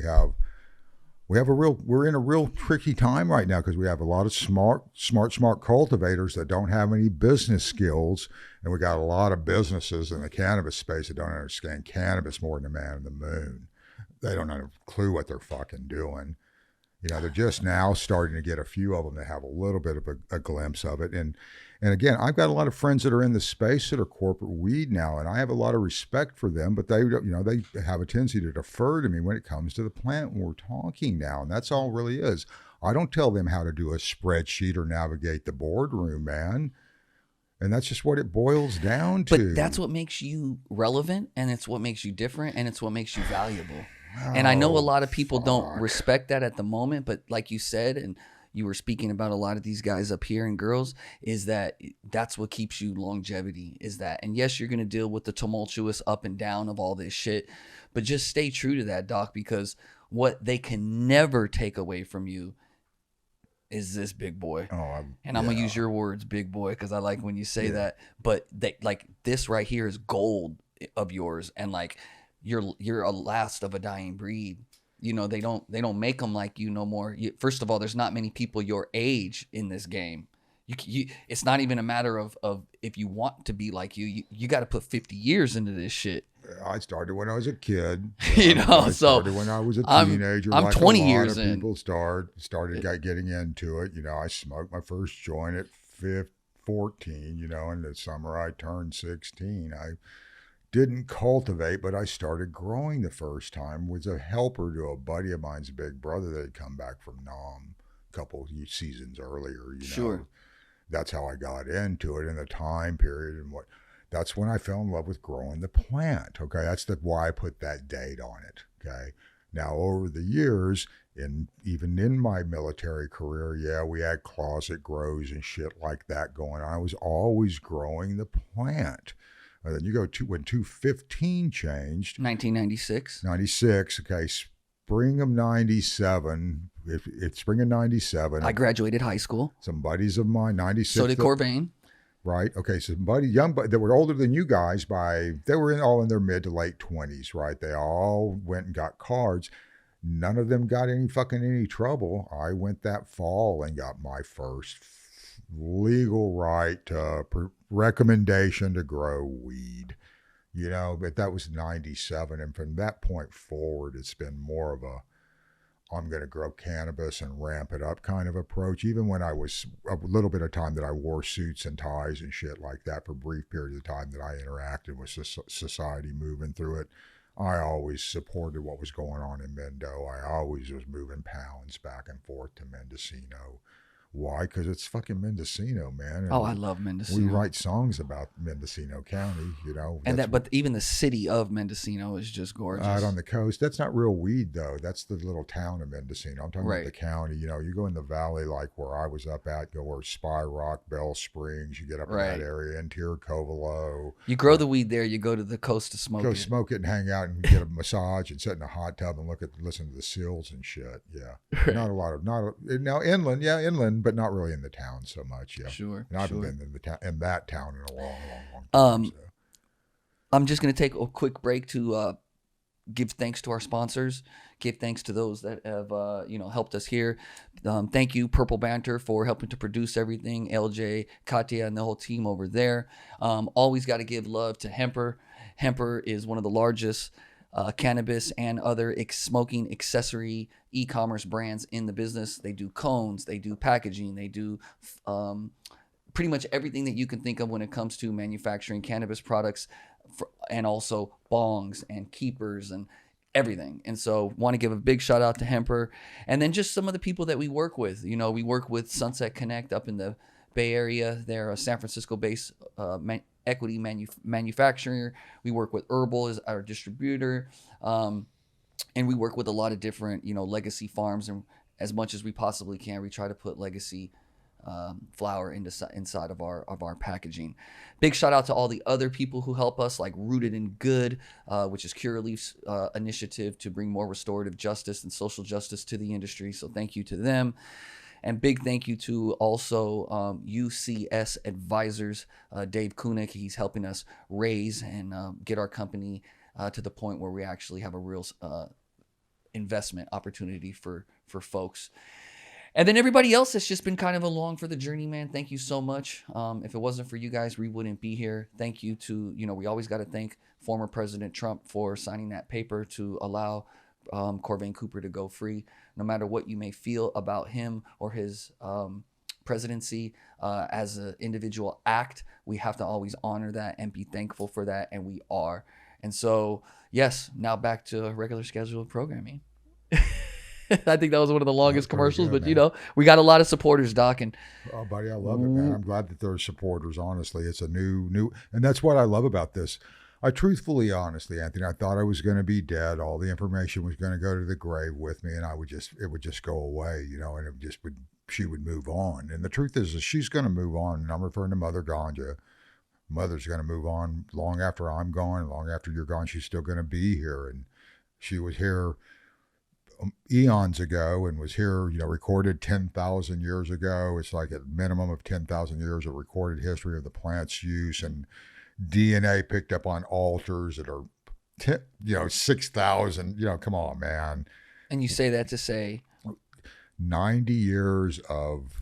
we're in a real tricky time right now because we have a lot of smart cultivators that don't have any business skills, and we got a lot of businesses in the cannabis space that don't understand cannabis more than the man in the moon. They don't have a clue what they're fucking doing. They're just now starting to get a few of them that have a little bit of a glimpse of it. And again, I've got a lot of friends that are in the space that are corporate weed now, and I have a lot of respect for them, but they have a tendency to defer to me when it comes to the plant when we're talking now, and that's all it really is. I don't tell them how to do a spreadsheet or navigate the boardroom, man. And that's just what it boils down to. But that's what makes you relevant, and it's what makes you different, and it's what makes you valuable. And I know a lot of people don't respect that at the moment, but like you said, and you were speaking about a lot of these guys up here and girls, is that's what keeps you longevity, is that. And yes, you're going to deal with the tumultuous up and down of all this shit, but just stay true to that, Doc, because what they can never take away from you is this big boy. I'm going to use your words, big boy, because I like when you say that. But they, like, this right here is gold of yours, and like you're a last of a dying breed. They don't make them like you no more. First of all, there's not many people your age in this game. It's not even a matter of if you want to be like you got to put 50 years into this shit. I started when I was a kid. I started when I was a teenager. I'm like 20 a lot years of in. People started getting into it. I smoked my first joint at 14. In the summer I turned 16. I didn't cultivate, but I started growing the first time. Was a helper to a buddy of mine's big brother that had come back from Nam a couple seasons earlier. Sure. That's how I got into it in the time period and what. That's when I fell in love with growing the plant. Okay, that's why I put that date on it. Okay, now over the years, even in my military career, we had closet grows and shit like that going on. I was always growing the plant. And then you go to when 215 changed. 1996. 96. Okay, spring of 97. It's spring of 97. I graduated high school. Some buddies of mine, 96. So did Corvain. Right. Okay. So young, but they were older than you guys they were all in their mid to late 20s, right? They all went and got cards. None of them got any trouble. I went that fall and got my first legal right recommendation to grow weed, but that was 97. And from that point forward, it's been more of I'm going to grow cannabis and ramp it up kind of approach. Even when I was a little bit of time that I wore suits and ties and shit like that for brief periods of time that I interacted with society moving through it, I always supported what was going on in Mendo. I always was moving pounds back and forth to Mendocino. Why? Because it's fucking Mendocino, man. And I love Mendocino. We write songs about Mendocino County, but even the city of Mendocino is just gorgeous. Out on the coast, that's not real weed though. That's the little town of Mendocino. I'm talking about the county. You go in the valley like where I was up at, go where Spy Rock, Bell Springs. You get up in that area, Interior Covelo. You grow the weed there. You go to the coast to smoke. Go smoke it and hang out and get a massage and sit in a hot tub and listen to the seals and shit. Yeah, now inland. But not really in the town so much. Yeah, sure. And I haven't been in that town in a long time. So. I'm just going to take a quick break to give thanks to our sponsors. Give thanks to those that have helped us here. Thank you, Purple Banter, for helping to produce everything. LJ, Katya, and the whole team over there. Always got to give love to Hemper. Hemper is one of the largest cannabis and other smoking accessory e-commerce brands in the business. They do cones, they do packaging, they do pretty much everything that you can think of when it comes to manufacturing cannabis products, and also bongs and keepers and everything. And so want to give a big shout out to Hemper, and then just some of the people that we work with. We work with Sunset Connect up in the Bay Area. They're a San Francisco based equity manufacturer. We work with Herbal as our distributor, and we work with a lot of different legacy farms, and as much as we possibly can, we try to put legacy flower inside of our packaging. Big shout out to all the other people who help us, like Rooted in Good, which is Curaleaf's initiative to bring more restorative justice and social justice to the industry. So thank you to them. And big thank you to also UCS Advisors, Dave Kunick. He's helping us raise and get our company to the point where we actually have a real investment opportunity for folks. And then everybody else that's just been kind of along for the journey, man. Thank you so much. If it wasn't for you guys, we wouldn't be here. Thank you to, we always got to thank former President Trump for signing that paper to allow Corvain Cooper to go free. No matter what you may feel about him or his presidency as an individual act, we have to always honor that and be thankful for that, and we are. And so, yes, now back to regular scheduled programming. I think that was one of the longest commercials, good, but man. you know, we got a lot of supporters, Doc. And Oh, buddy, I love it, man. I'm glad that there's supporters. Honestly, it's a new, and that's what I love about this. Honestly, Anthony, I thought I was going to be dead. All the information was going to go to the grave with me, and it would just go away, you know, and she would move on. And the truth is she's going to move on. And I'm referring to Mother Ganja. Mother's going to move on long after I'm gone, long after you're gone. She's still going to be here, and she was here eons ago and was here, you know, recorded 10,000 years ago. It's like a minimum of 10,000 years of recorded history of the plant's use, and DNA picked up on altars that are, 6,000, come on, man. you say that to say 90 years of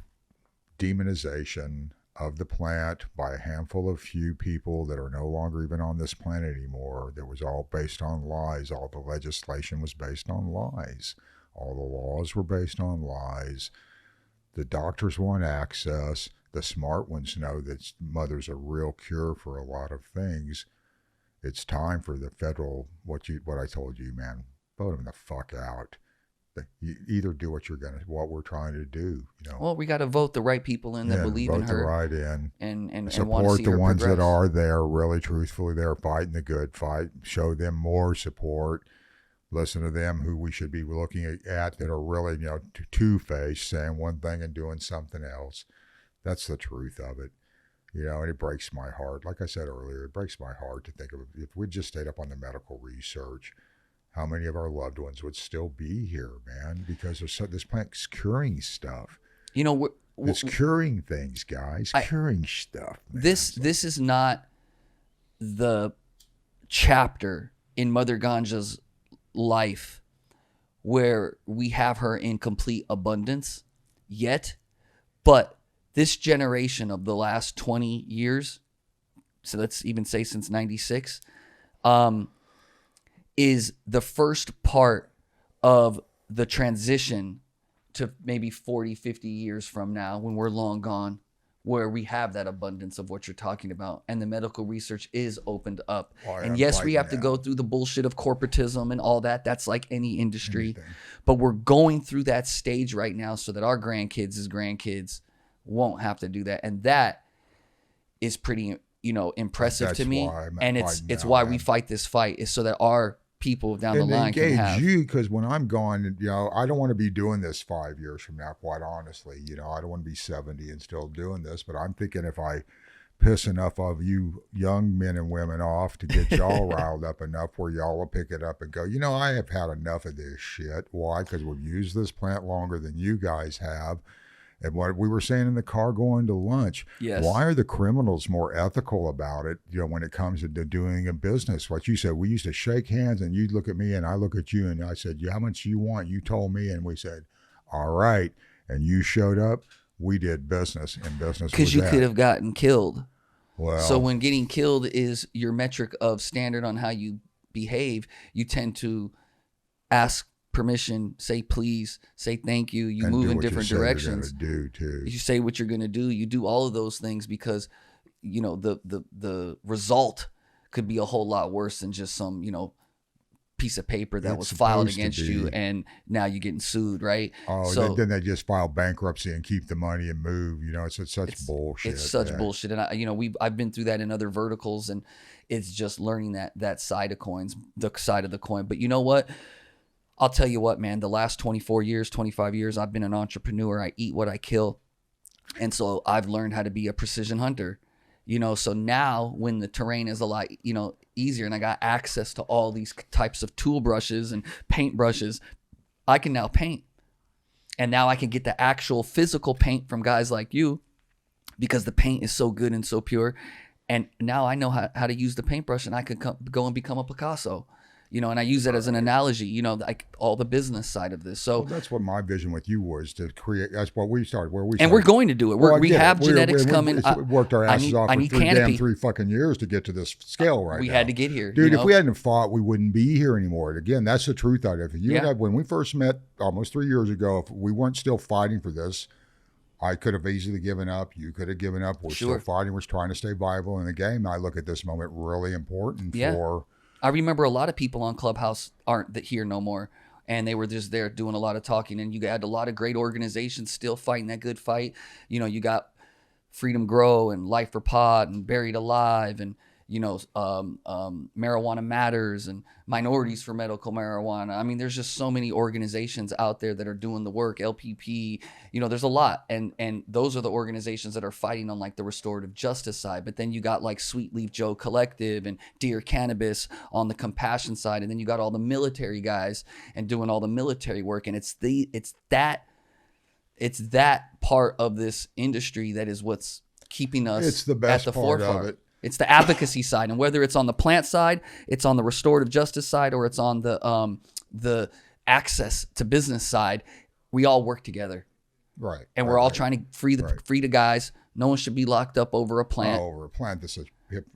demonization of the plant by a handful of few people that are no longer even on this planet anymore. That was all based on lies. All the legislation was based on lies. All the laws were based on lies. The doctors want access. The smart ones know that mother's a real cure for a lot of things. It's time for the federal, what I told you, man, vote them the fuck out. You either do what we're trying to do, you know. well, we got to vote the right people in that believe in her, vote the right in, and support want to see the her ones progress. that are there, really truthfully there, fighting the good fight. Show them more support. Listen to them, who we should be looking at that are really, two-faced, saying one thing and doing something else. That's the truth of it, and it breaks my heart. Like I said earlier, it breaks my heart to think of if we'd just stayed up on the medical research, how many of our loved ones would still be here, man? Because this plant's curing stuff. It's curing things, guys. Curing stuff. Man. This is not the chapter in Mother Ganja's life where we have her in complete abundance yet, but this generation of the last 20 years, so let's even say since 96, is the first part of the transition to maybe 40, 50 years from now when we're long gone, where we have that abundance of what you're talking about. And the medical research is opened up. And yes, we have to go through the bullshit of corporatism and all that. That's like any industry. But we're going through that stage right now so that our grandkids won't have to do that. And that is pretty, impressive to me. And it's why we fight this fight, is so that our people down the line can have you, because when I'm gone, I don't want to be doing this 5 years from now, quite honestly. I don't want to be 70 and still doing this, but I'm thinking if I piss enough of you young men and women off to get y'all riled up enough where y'all will pick it up and go, I have had enough of this shit. Why? Because we've used this plant longer than you guys have. And what we were saying in the car going to lunch, yes. Why are the criminals more ethical about it, when it comes to doing a business? What you said, we used to shake hands and you'd look at me and I look at you and I said, how much you want? You told me, and we said, all right. And you showed up, we did business, and business because you could have gotten killed. Well, so when getting killed is your metric of standard on how you behave, you tend to ask permission, say please, say thank you. You move in different directions. You say what you're going to do. You do all of those things because, the result could be a whole lot worse than just some, piece of paper that was filed against you and now you're getting sued, right? Oh, so then they just file bankruptcy and keep the money and move. It's such bullshit. It's such bullshit. And I've been through that in other verticals, and it's just learning that side of the side of the coin. But you know what? I'll tell you what, man, the last 24 years, 25 years, I've been an entrepreneur. I eat what I kill. And so I've learned how to be a precision hunter, so now when the terrain is a lot, easier and I got access to all these types of tool brushes and paint brushes, I can now paint. And now I can get the actual physical paint from guys like you because the paint is so good and so pure. And now I know how to use the paintbrush, and I could go and become a Picasso. And I use that as an analogy, like all the business side of this. So well, that's what my vision with you was to create. That's what we started. And we're going to do it. We have genetics coming. We worked our asses off for three fucking years to get to this scale right now. We had to get here. Dude, if we hadn't fought, we wouldn't be here anymore. And again, that's the truth out of it. When we first met almost 3 years ago, if we weren't still fighting for this, I could have easily given up. You could have given up. We're still fighting. We're trying to stay viable in the game. I look at this moment really important for... I remember a lot of people on Clubhouse aren't here no more, and they were just there doing a lot of talking, and you had a lot of great organizations still fighting that good fight. You got Freedom Grow and Life for Pot and Buried Alive and Marijuana Matters and Minorities for Medical Marijuana. I mean, there's just so many organizations out there that are doing the work. LPP, there's a lot, and those are the organizations that are fighting on like the restorative justice side. But then you got like Sweet Leaf Joe Collective and Dear Cannabis on the compassion side, and then you got all the military guys and doing all the military work. And it's that part of this industry that is what's keeping us it's the best at the part forefront. of it. It's the advocacy side, and whether it's on the plant side, it's on the restorative justice side, or it's on the access to business side, we all work together, right? And we're all trying to free the guys. No one should be locked up over a plant. Over a plant. This is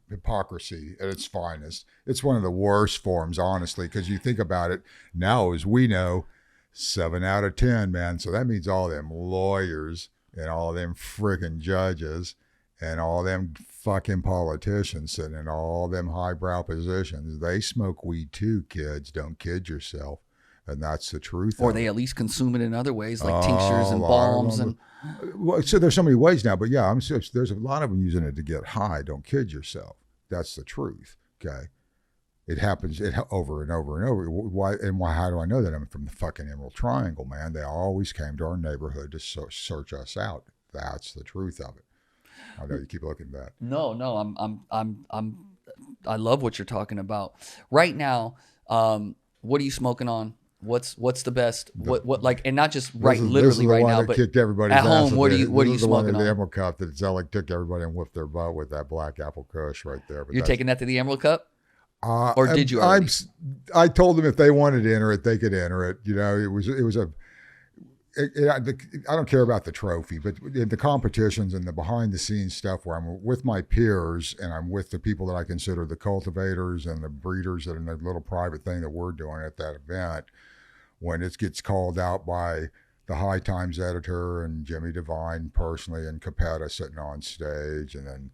hypocrisy at its finest. It's one of the worst forms, honestly, because you think about it now, as we know, 7 out of 10, man. So that means all them lawyers and all them freaking judges and all them fucking politicians sitting in all them highbrow positions, they smoke weed too, kids. Don't kid yourself. And that's the truth. Or they at least consume it in other ways, like tinctures and balms. Well, so there's so many ways now, but yeah, there's a lot of them using it to get high. Don't kid yourself. That's the truth. Okay. It happens over and over and over. Why? How do I know that? I'm from the fucking Emerald Triangle, man. They always came to our neighborhood to search us out. That's the truth of it. I know you keep looking at that. No, I love what you're talking about right now. What are you smoking on? What's the best? And not just literally right now, but kicked everybody's at home. Ass What are you smoking on? The Emerald Cup that Zelig took everybody and whipped their butt with that Black Apple Kush right there. But you're taking that to the Emerald Cup, or did you already? I told them if they wanted to enter it, they could enter it. It was a. I don't care about the trophy, but in the competitions and the behind the scenes stuff where I'm with my peers and I'm with the people that I consider the cultivators and the breeders that in the little private thing that we're doing at that event, when it gets called out by the High Times editor and Jimmy Devine personally and Capetta sitting on stage, and then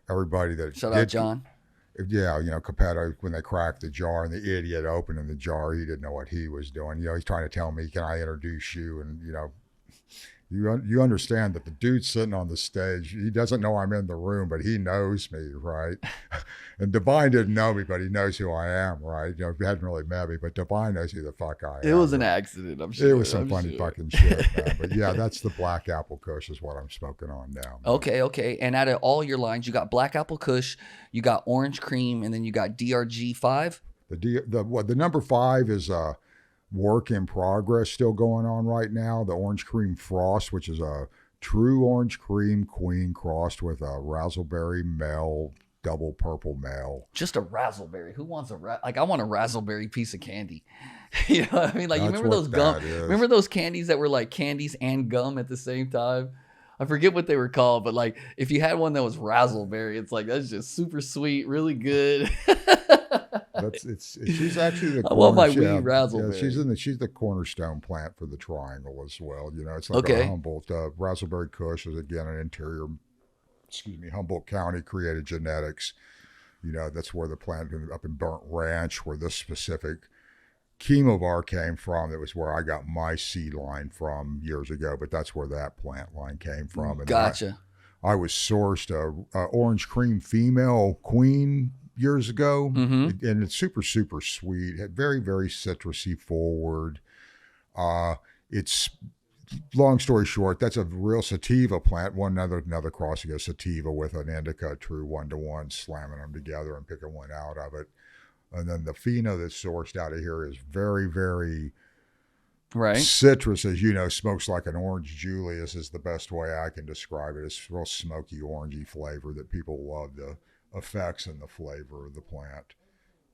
everybody that shout out John. Yeah, Capetta, when they cracked the jar and the idiot opening the jar, he didn't know what he was doing. He's trying to tell me, can I introduce you? And, you understand that the dude sitting on the stage, he doesn't know I'm in the room, but he knows me, right? And Divine didn't know me, but he knows who I am, right? He hadn't really met me, but Divine knows who the fuck I am. It was an accident, I'm sure. It was some funny fucking shit, man. But yeah, that's the Black Apple Kush is what I'm smoking on now. Man. Okay. And out of all your lines, you got Black Apple Kush, you got Orange Cream, and then you got DRG5. The number 5 is work in progress still going on right now. The Orange Cream Frost, which is a true orange cream queen crossed with a razzleberry male, double purple male. Just a razzleberry. Who wants I want a razzleberry piece of candy. You know what I mean? Like, you remember those gum? Remember those candies that were like candies and gum at the same time? I forget what they were called, but like if you had one that was razzleberry, it's like that's just super sweet, really good. She's actually the. I love my weed razzleberry. Yeah, she's the cornerstone plant for the triangle as well. It's like a Humboldt razzleberry Kush is again an interior. Humboldt County created genetics. That's where the plant up in Burnt Ranch, where this specific chemovar came from. That was where I got my seed line from years ago. But that's where that plant line came from. And gotcha. I was sourced a orange cream female queen years ago, and it's super, super sweet. Very, very citrusy forward. It's long story short, that's a real sativa plant. Another crossing of sativa with an indica, true 1-to-1, slamming them together and picking one out of it. And then the Pheno that's sourced out of here is very, very citrus, as smokes like an orange Julius is the best way I can describe it. It's real smoky, orangey flavor that people love. The effects and the flavor of the plant.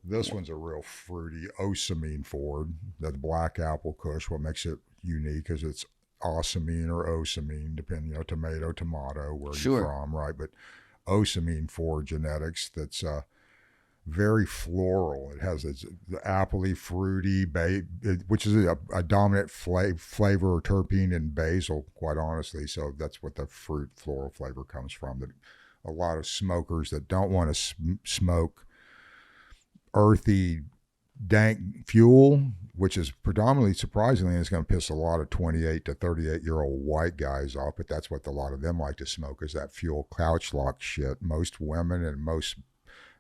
This one's a real fruity osamine forward. The black apple kush. What makes it unique is it's osamine or osamine, depending, tomato, where Sure. you're from, right? But osamine forward genetics that's very floral. It has the appley, fruity, which is a dominant flavor or terpene in basil, quite honestly. So that's what the fruit floral flavor comes from. That a lot of smokers that don't want to smoke earthy, dank fuel, which is predominantly, surprisingly, is going to piss a lot of 28 to 38-year-old white guys off, but that's what a lot of them like to smoke, is that fuel couch lock shit. Most women and most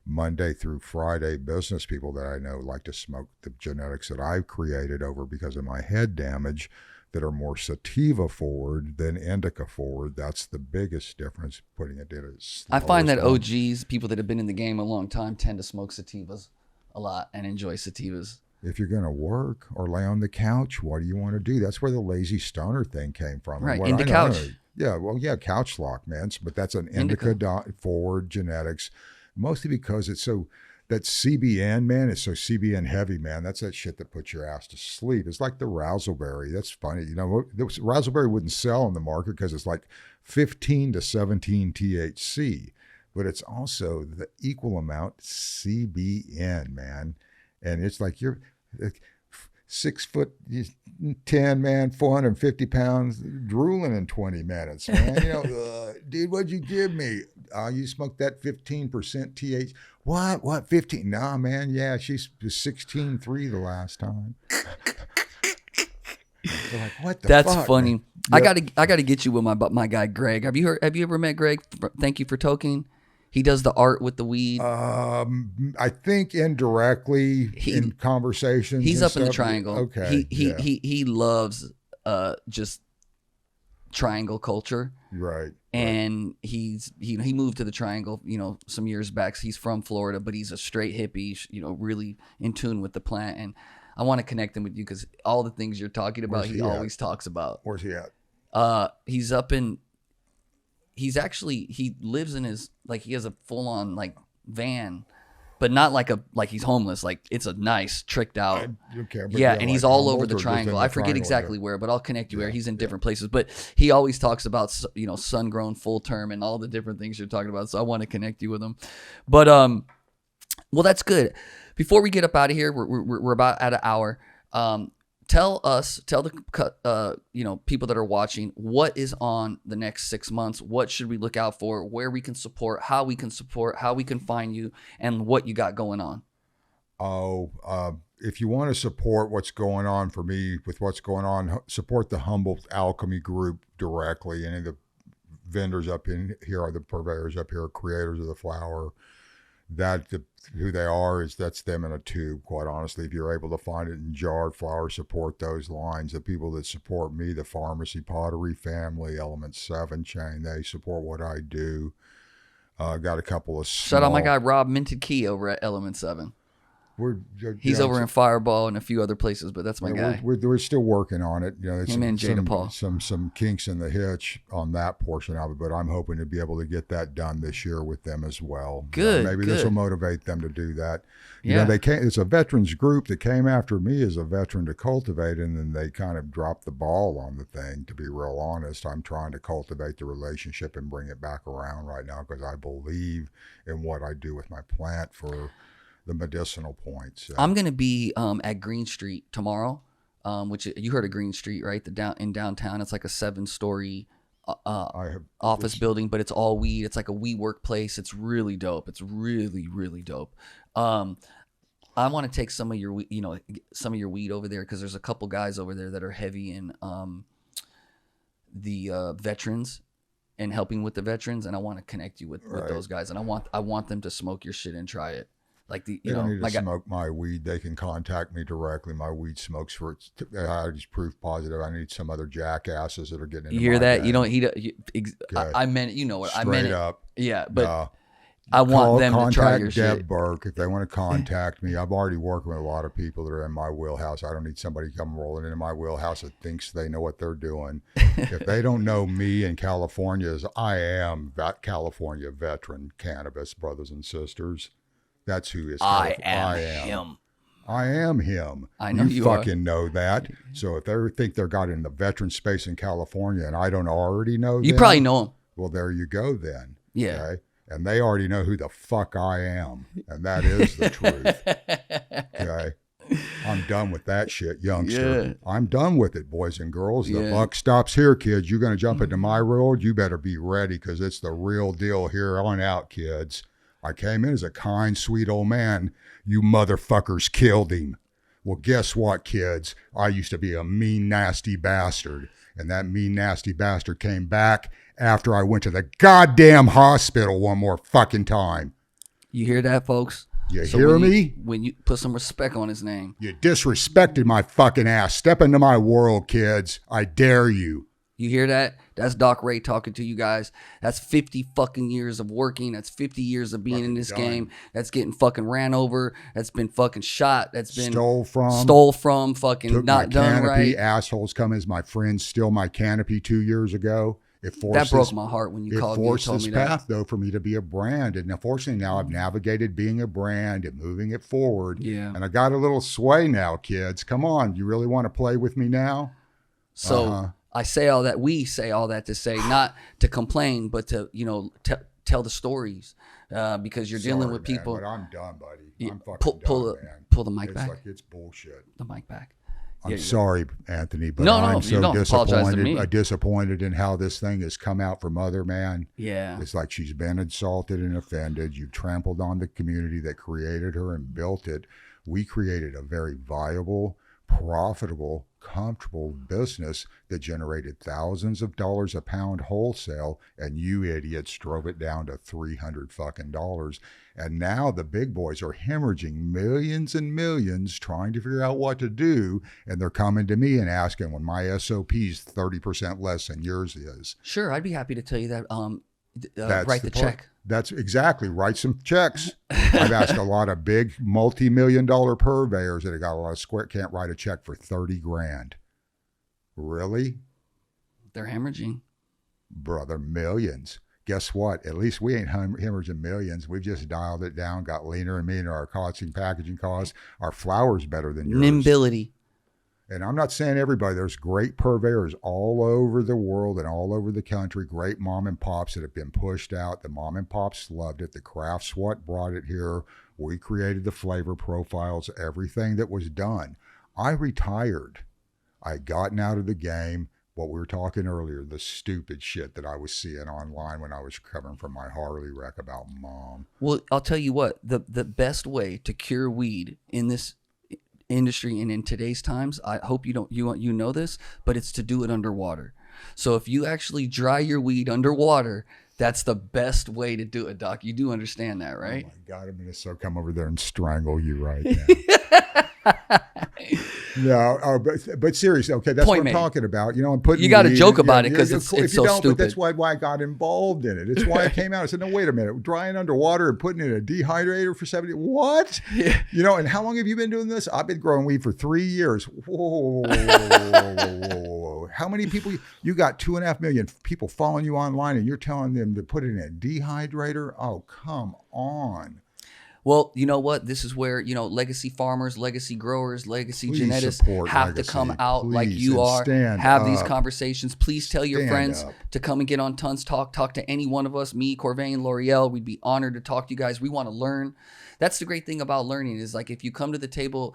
Monday through Friday business people that I know like to smoke the genetics that I've created over because of my head damage that are more sativa forward than indica forward. That's the biggest difference, putting it in its I find that slowest OGs, people that have been in the game a long time, tend to smoke sativas a lot and enjoy sativas. If you're going to work or lay on the couch, what do you want to do? That's where the lazy stoner thing came from. Right, And in the couch. Yeah, well, yeah, couch lock, man. But that's an indica forward genetics, mostly because it's so, that CBN, man, is so CBN heavy, man. That's that shit that puts your ass to sleep. It's like the razzleberry. That's funny. Razzleberry wouldn't sell in the market because it's like 15 to 17 THC, but it's also the equal amount CBN, man. And it's like you're 6'10", man, 450 pounds, drooling in 20 minutes, man. Dude, what'd you give me? You smoked that 15% THC. What 15? Nah, man. Yeah, she's 16.3 the last time. They're like, what the That's fuck, funny. man? I gotta get you with my guy Greg. Have you ever met Greg? Thank you for toking. He does the art with the weed. I think indirectly in conversations. He's and up in the stuff. triangle. Okay. He loves just triangle culture. Right. And he moved to the triangle, some years back. He's from Florida, but he's a straight hippie, really in tune with the plant. And I want to connect him with you because all the things you're talking about, he always talks about. Where's he at? He lives in his, he has a full on van, but not like he's homeless. Like it's a nice tricked out. And he's all over the triangle. I forget exactly where, but I'll connect you where he's in different places. But he always talks about, sun grown full term and all the different things you're talking about. So I want to connect you with him. But, well, that's good. Before we get up out of here, we're about at an hour. Tell the people that are watching what is on the next 6 months. What should we look out for? Where we can support, how we can find you, and what you got going on. If you want to support what's going on for me with what's going on, support the Humboldt Alchemy Group directly. Any of the vendors up in here are the purveyors up here, creators of the flower. Who they are is that's them in a tube, quite honestly. If you're able to find it in jarred flower, support those lines. The people that support me, the Pharmacy Pottery family, Element 7 chain, they support what I do. Got a couple of shout out my guy Rob Minted Key over at Element 7. He's over in Fireball and a few other places, but that's my guy. We're still working on it. There's some kinks in the hitch on that portion of it, but I'm hoping to be able to get that done this year with them as well. Good. Maybe this will motivate them to do that. Yeah. It's a veterans group that came after me as a veteran to cultivate, and then they kind of dropped the ball on the thing. To be real honest, I'm trying to cultivate the relationship and bring it back around right now because I believe in what I do with my plant for the medicinal points. I'm going to be at Green Street tomorrow, which you heard of Green Street, right? In downtown. It's like a 7-story office building, but it's all weed. It's like a weed workplace. It's really dope. It's really, really dope. I want to take some of your weed over there because there's a couple guys over there that are heavy in the veterans and helping with the veterans, and I want to connect you with those guys, and I want them to smoke your shit and try it. They don't need to smoke my weed. They can contact me directly. My weed smokes for it's. I just proof positive. I need some other jackasses that are getting into you hear that? Bag. You don't. I meant it. You know what Straight I meant. Up. Yeah, but I want them to try your Deb shit. Burke if they want to contact me. I'm already working with a lot of people that are in my wheelhouse. I don't need somebody to come rolling into my wheelhouse that thinks they know what they're doing. If they don't know me in California as I am that California veteran cannabis brothers and sisters. That's who is. I am him. I am him. I know you you fucking know that. So if they think they're got in the veteran space in California and I don't already know You them, probably know him. well, there you go then. Yeah. Okay? And they already know who the fuck I am. And that is the truth. Okay? I'm done with that shit, youngster. Yeah. I'm done with it, boys and girls. The Yeah. buck stops here, kids. You're going to jump into my world. You better be ready because it's the real deal here on out, kids. I came in as a kind, sweet old man. You motherfuckers killed him. Well, guess what, kids? I used to be a mean, nasty bastard. And that mean, nasty bastard came back after I went to the goddamn hospital one more fucking time. You hear that, folks? You hear me? When you put some respect on his name. You disrespected my fucking ass. Step into my world, kids. I dare you. You hear that? That's Doc Ray talking to you guys. That's 50 fucking years of working. That's 50 years of being in this game. That's getting fucking ran over. That's been fucking shot. That's been stole from. Fucking took not my done canopy. right. Assholes come as my friends steal my canopy 2 years ago. That broke my heart when you called me and told me that. It forced this path, though, for me to be a brand. And unfortunately, now I've navigated being a brand and moving it forward. Yeah. And I got a little sway now, kids. Come on. You really want to play with me now? So I say all that. We say all that to say, not to complain, but to, tell the stories because you're dealing with man, people. But I'm done, buddy. I'm fucking pull done, man. Pull the mic back. It's like it's bullshit. The mic back. I'm sorry, Anthony, but No, I'm you so don't apologize to me. disappointed in how this thing has come out for Mother, man. Yeah. It's like she's been insulted and offended. You've trampled on the community that created her and built it. We created a very viable, profitable, comfortable business that generated thousands of dollars a pound wholesale, and you idiots drove it down to $300 fucking dollars. And now the big boys are hemorrhaging millions and millions trying to figure out what to do, and they're coming to me and asking when my SOP is 30% less than yours is. Sure, I'd be happy to tell you that. That's write the check. That's exactly. Write some checks. I've asked a lot of big multi-million-dollar purveyors that have got a lot of square can't write a check for 30 grand. Really? They're hemorrhaging. Brother, millions. Guess what? At least we ain't hemorrhaging millions. We've just dialed it down, got leaner and meaner. Our costing, packaging costs. Our flour's better than yours. Nimbility. And I'm not saying everybody. There's great purveyors all over the world and all over the country, great mom and pops that have been pushed out. The mom and pops loved it. The craft's what brought it here. We created the flavor profiles, everything that was done. I retired. I'd gotten out of the game. What we were talking earlier, the stupid shit that I was seeing online when I was recovering from my Harley wreck about mom. Well, I'll tell you what, the best way to cure weed in this industry and in today's times, I hope you know this, but it's to do it underwater. So if you actually dry your weed underwater, that's the best way to do it, Doc. You do understand that, right? Oh my God, I'm gonna so come over there and strangle you right now. No, but seriously, okay, that's Point what I'm made. talking about. I'm putting. You got to weed joke in- about it yeah, because yeah, it's if you so don't, stupid. But that's why I got involved in it. It's why I came out. I said, no, wait a minute, drying underwater and putting it in a dehydrator for 70. What? Yeah. And how long have you been doing this? I've been growing weed for 3 years. Whoa. How many people? You got 2.5 million people following you online, and you're telling them to put it in a dehydrator? Oh, come on. Well, you know what? This is where, legacy farmers, legacy growers, legacy Please geneticists support have legacy. to come out like Please, you and are, stand have these up. conversations. Please tell your Stand friends up. to come and get on Tons Talk to any one of us, me, Corvain, L'Oreal. We'd be honored to talk to you guys. We want to learn. That's the great thing about learning is like if you come to the table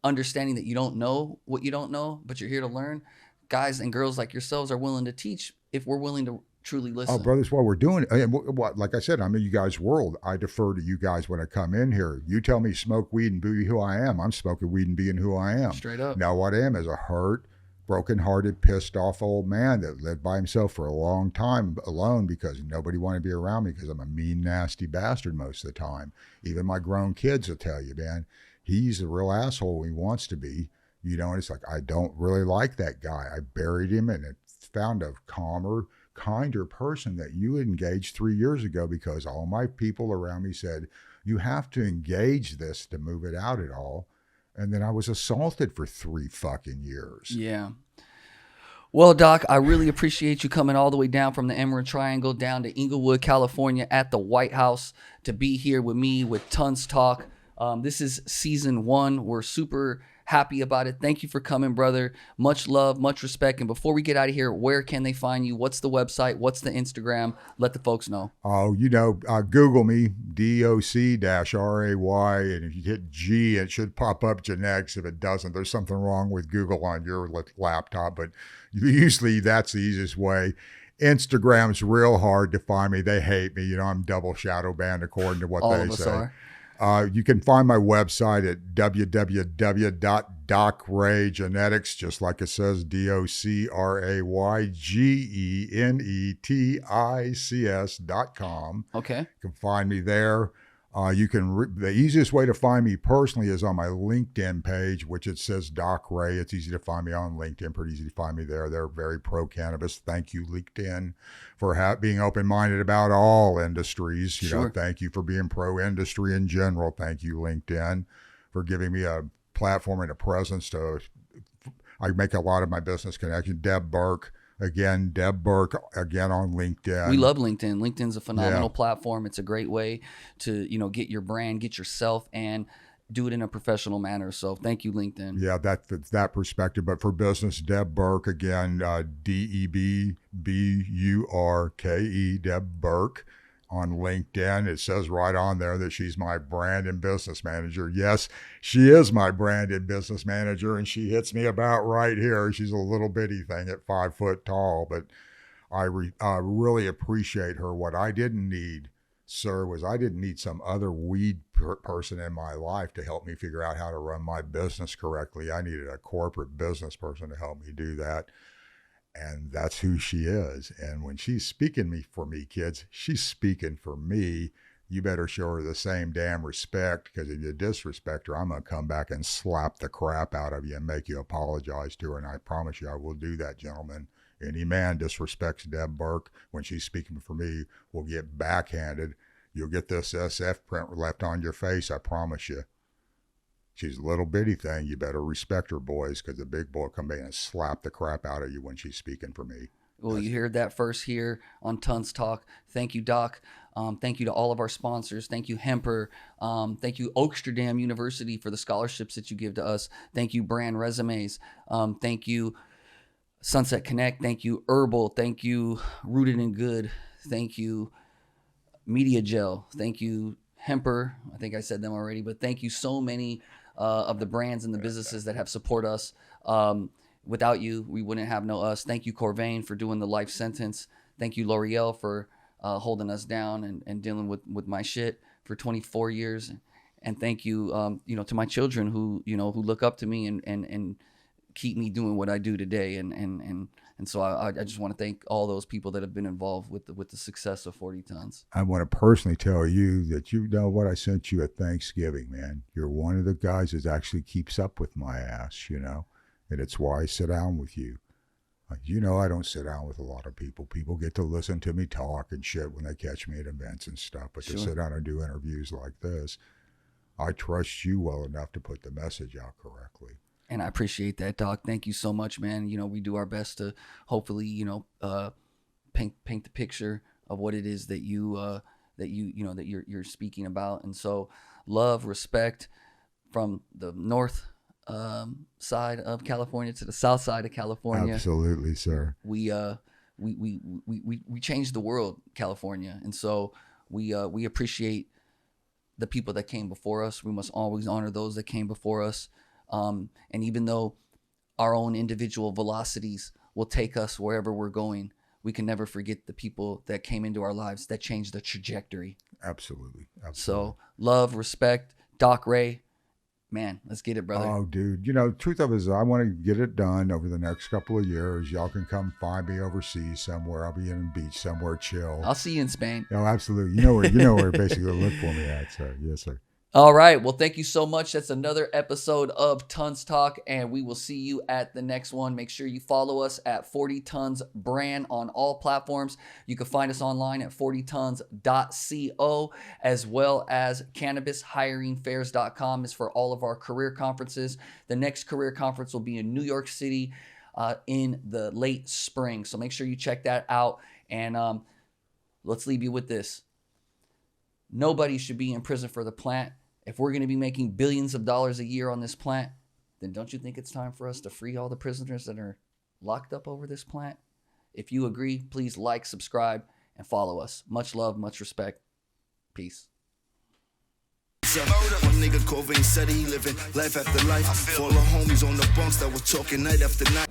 understanding that you don't know what you don't know, but you're here to learn, guys and girls like yourselves are willing to teach if we're willing to truly listen. Oh, brothers, what we're doing, and what, like I said, I'm in you guys' world. I defer to you guys when I come in here. You tell me smoke weed and be who I am. I'm smoking weed and being who I am. Straight up. Now, what I am is a hurt, broken-hearted, pissed-off old man that lived by himself for a long time alone because nobody wanted to be around me because I'm a mean, nasty bastard most of the time. Even my grown kids will tell you, man, he's a real asshole. He wants to be. And it's like, I don't really like that guy. I buried him and found a calmer, kinder person that you engaged 3 years ago because all my people around me said, you have to engage this to move it out at all. And then I was assaulted for 3 fucking years. Yeah. Well, Doc, I really appreciate you coming all the way down from the Emerald Triangle down to Inglewood, California at the White House to be here with me with Tons Talk. This is season 1. We're super happy about it. Thank you for coming, brother. Much love, much respect. And before we get out of here, where can they find you? What's the website? What's the Instagram? Let the folks know. Oh, Google me, DOC-RAY, and if you hit G, it should pop up genetics. If it doesn't, there's something wrong with Google on your laptop, but usually that's the easiest way. Instagram's real hard to find me. They hate me. I'm double shadow banned according to what All they of us say. are. You can find my website at www.docraygenetics, just like it says, DOCRAYGENETICS.com. Okay. You can find me there. The easiest way to find me personally is on my LinkedIn page, which it says Doc Ray. It's easy to find me on LinkedIn, pretty easy to find me there. They're very pro-cannabis. Thank you, LinkedIn, for being open-minded about all industries. Sure. Thank you for being pro-industry in general. Thank you, LinkedIn, for giving me a platform and a presence I make a lot of my business connections. Deb Burke on LinkedIn. We love LinkedIn. LinkedIn's a phenomenal platform. It's a great way to, get your brand, get yourself, and do it in a professional manner. So thank you, LinkedIn. Yeah, that perspective. But for business, Deb Burke, again, DEBBURKE, Deb Burke on LinkedIn. It says right on there that she's my brand and business manager. Yes, she is my brand and business manager, and she hits me about right here. She's a little bitty thing at 5 foot tall, but I really appreciate her. What I didn't need, sir, was I didn't need some other weed person in my life to help me figure out how to run my business correctly. I needed a corporate business person to help me do that. And that's who she is. And when she's speaking for me, kids, she's speaking for me. You better show her the same damn respect, because if you disrespect her, I'm going to come back and slap the crap out of you and make you apologize to her. And I promise you I will do that, gentlemen. Any man disrespects Deb Burke when she's speaking for me will get backhanded. You'll get this SF print left on your face, I promise you. She's a little bitty thing. You better respect her, boys, because the big boy will come in and slap the crap out of you when she's speaking for me. Well, you heard that first here on Tons Talk. Thank you, Doc. Thank you to all of our sponsors. Thank you, Hemper. Thank you, Oaksterdam University, for the scholarships that you give to us. Thank you, Brand Resumes. Thank you, Sunset Connect. Thank you, Herbal. Thank you, Rooted in Good. Thank you, Media Gel. Thank you, Hemper. I think I said them already, but thank you so many of the brands and the businesses that have supported us. Without you, we wouldn't have no us. Thank you, Corvain, for doing the life sentence. Thank you, L'Oreal, for holding us down and dealing with my shit for 24 years. And thank you, to my children who look up to me and keep me doing what I do today. And so I just want to thank all those people that have been involved with the success of 40 Tons. I want to personally tell you that what I sent you at Thanksgiving, man. You're one of the guys that actually keeps up with my ass, and it's why I sit down with you. I don't sit down with a lot of people. People get to listen to me talk and shit when they catch me at events and stuff, but Sure. To sit down and do interviews like this, I trust you well enough to put the message out correctly. And I appreciate that, Doc. Thank you so much, man. We do our best to hopefully, paint the picture of what it is that you're speaking about. And so, love, respect from the north side of California to the south side of California. Absolutely, sir. We changed the world, California, and so we appreciate the people that came before us. We must always honor those that came before us. And even though our own individual velocities will take us wherever we're going, we can never forget the people that came into our lives that changed the trajectory. Absolutely. So love, respect, Doc Ray, man, let's get it, brother. Oh, dude. The truth of it is I want to get it done over the next couple of years. Y'all can come find me overseas somewhere. I'll be in a beach somewhere chill. I'll see you in Spain. Oh, absolutely. Where basically look for me at, sir. Yes, sir. All right. Well, thank you so much. That's another episode of Tons Talk, and we will see you at the next one. Make sure you follow us at 40 Tons Brand on all platforms. You can find us online at 40tons.co, as well as cannabishiringfairs.com is for all of our career conferences. The next career conference will be in New York City in the late spring. So make sure you check that out. And let's leave you with this. Nobody should be in prison for the plant. If we're going to be making billions of dollars a year on this plant, then don't you think it's time for us to free all the prisoners that are locked up over this plant? If you agree, please like, subscribe, and follow us. Much love, much respect. Peace. One nigga Covain said he living life after life. For all the homies on the bunks that was talking night after night.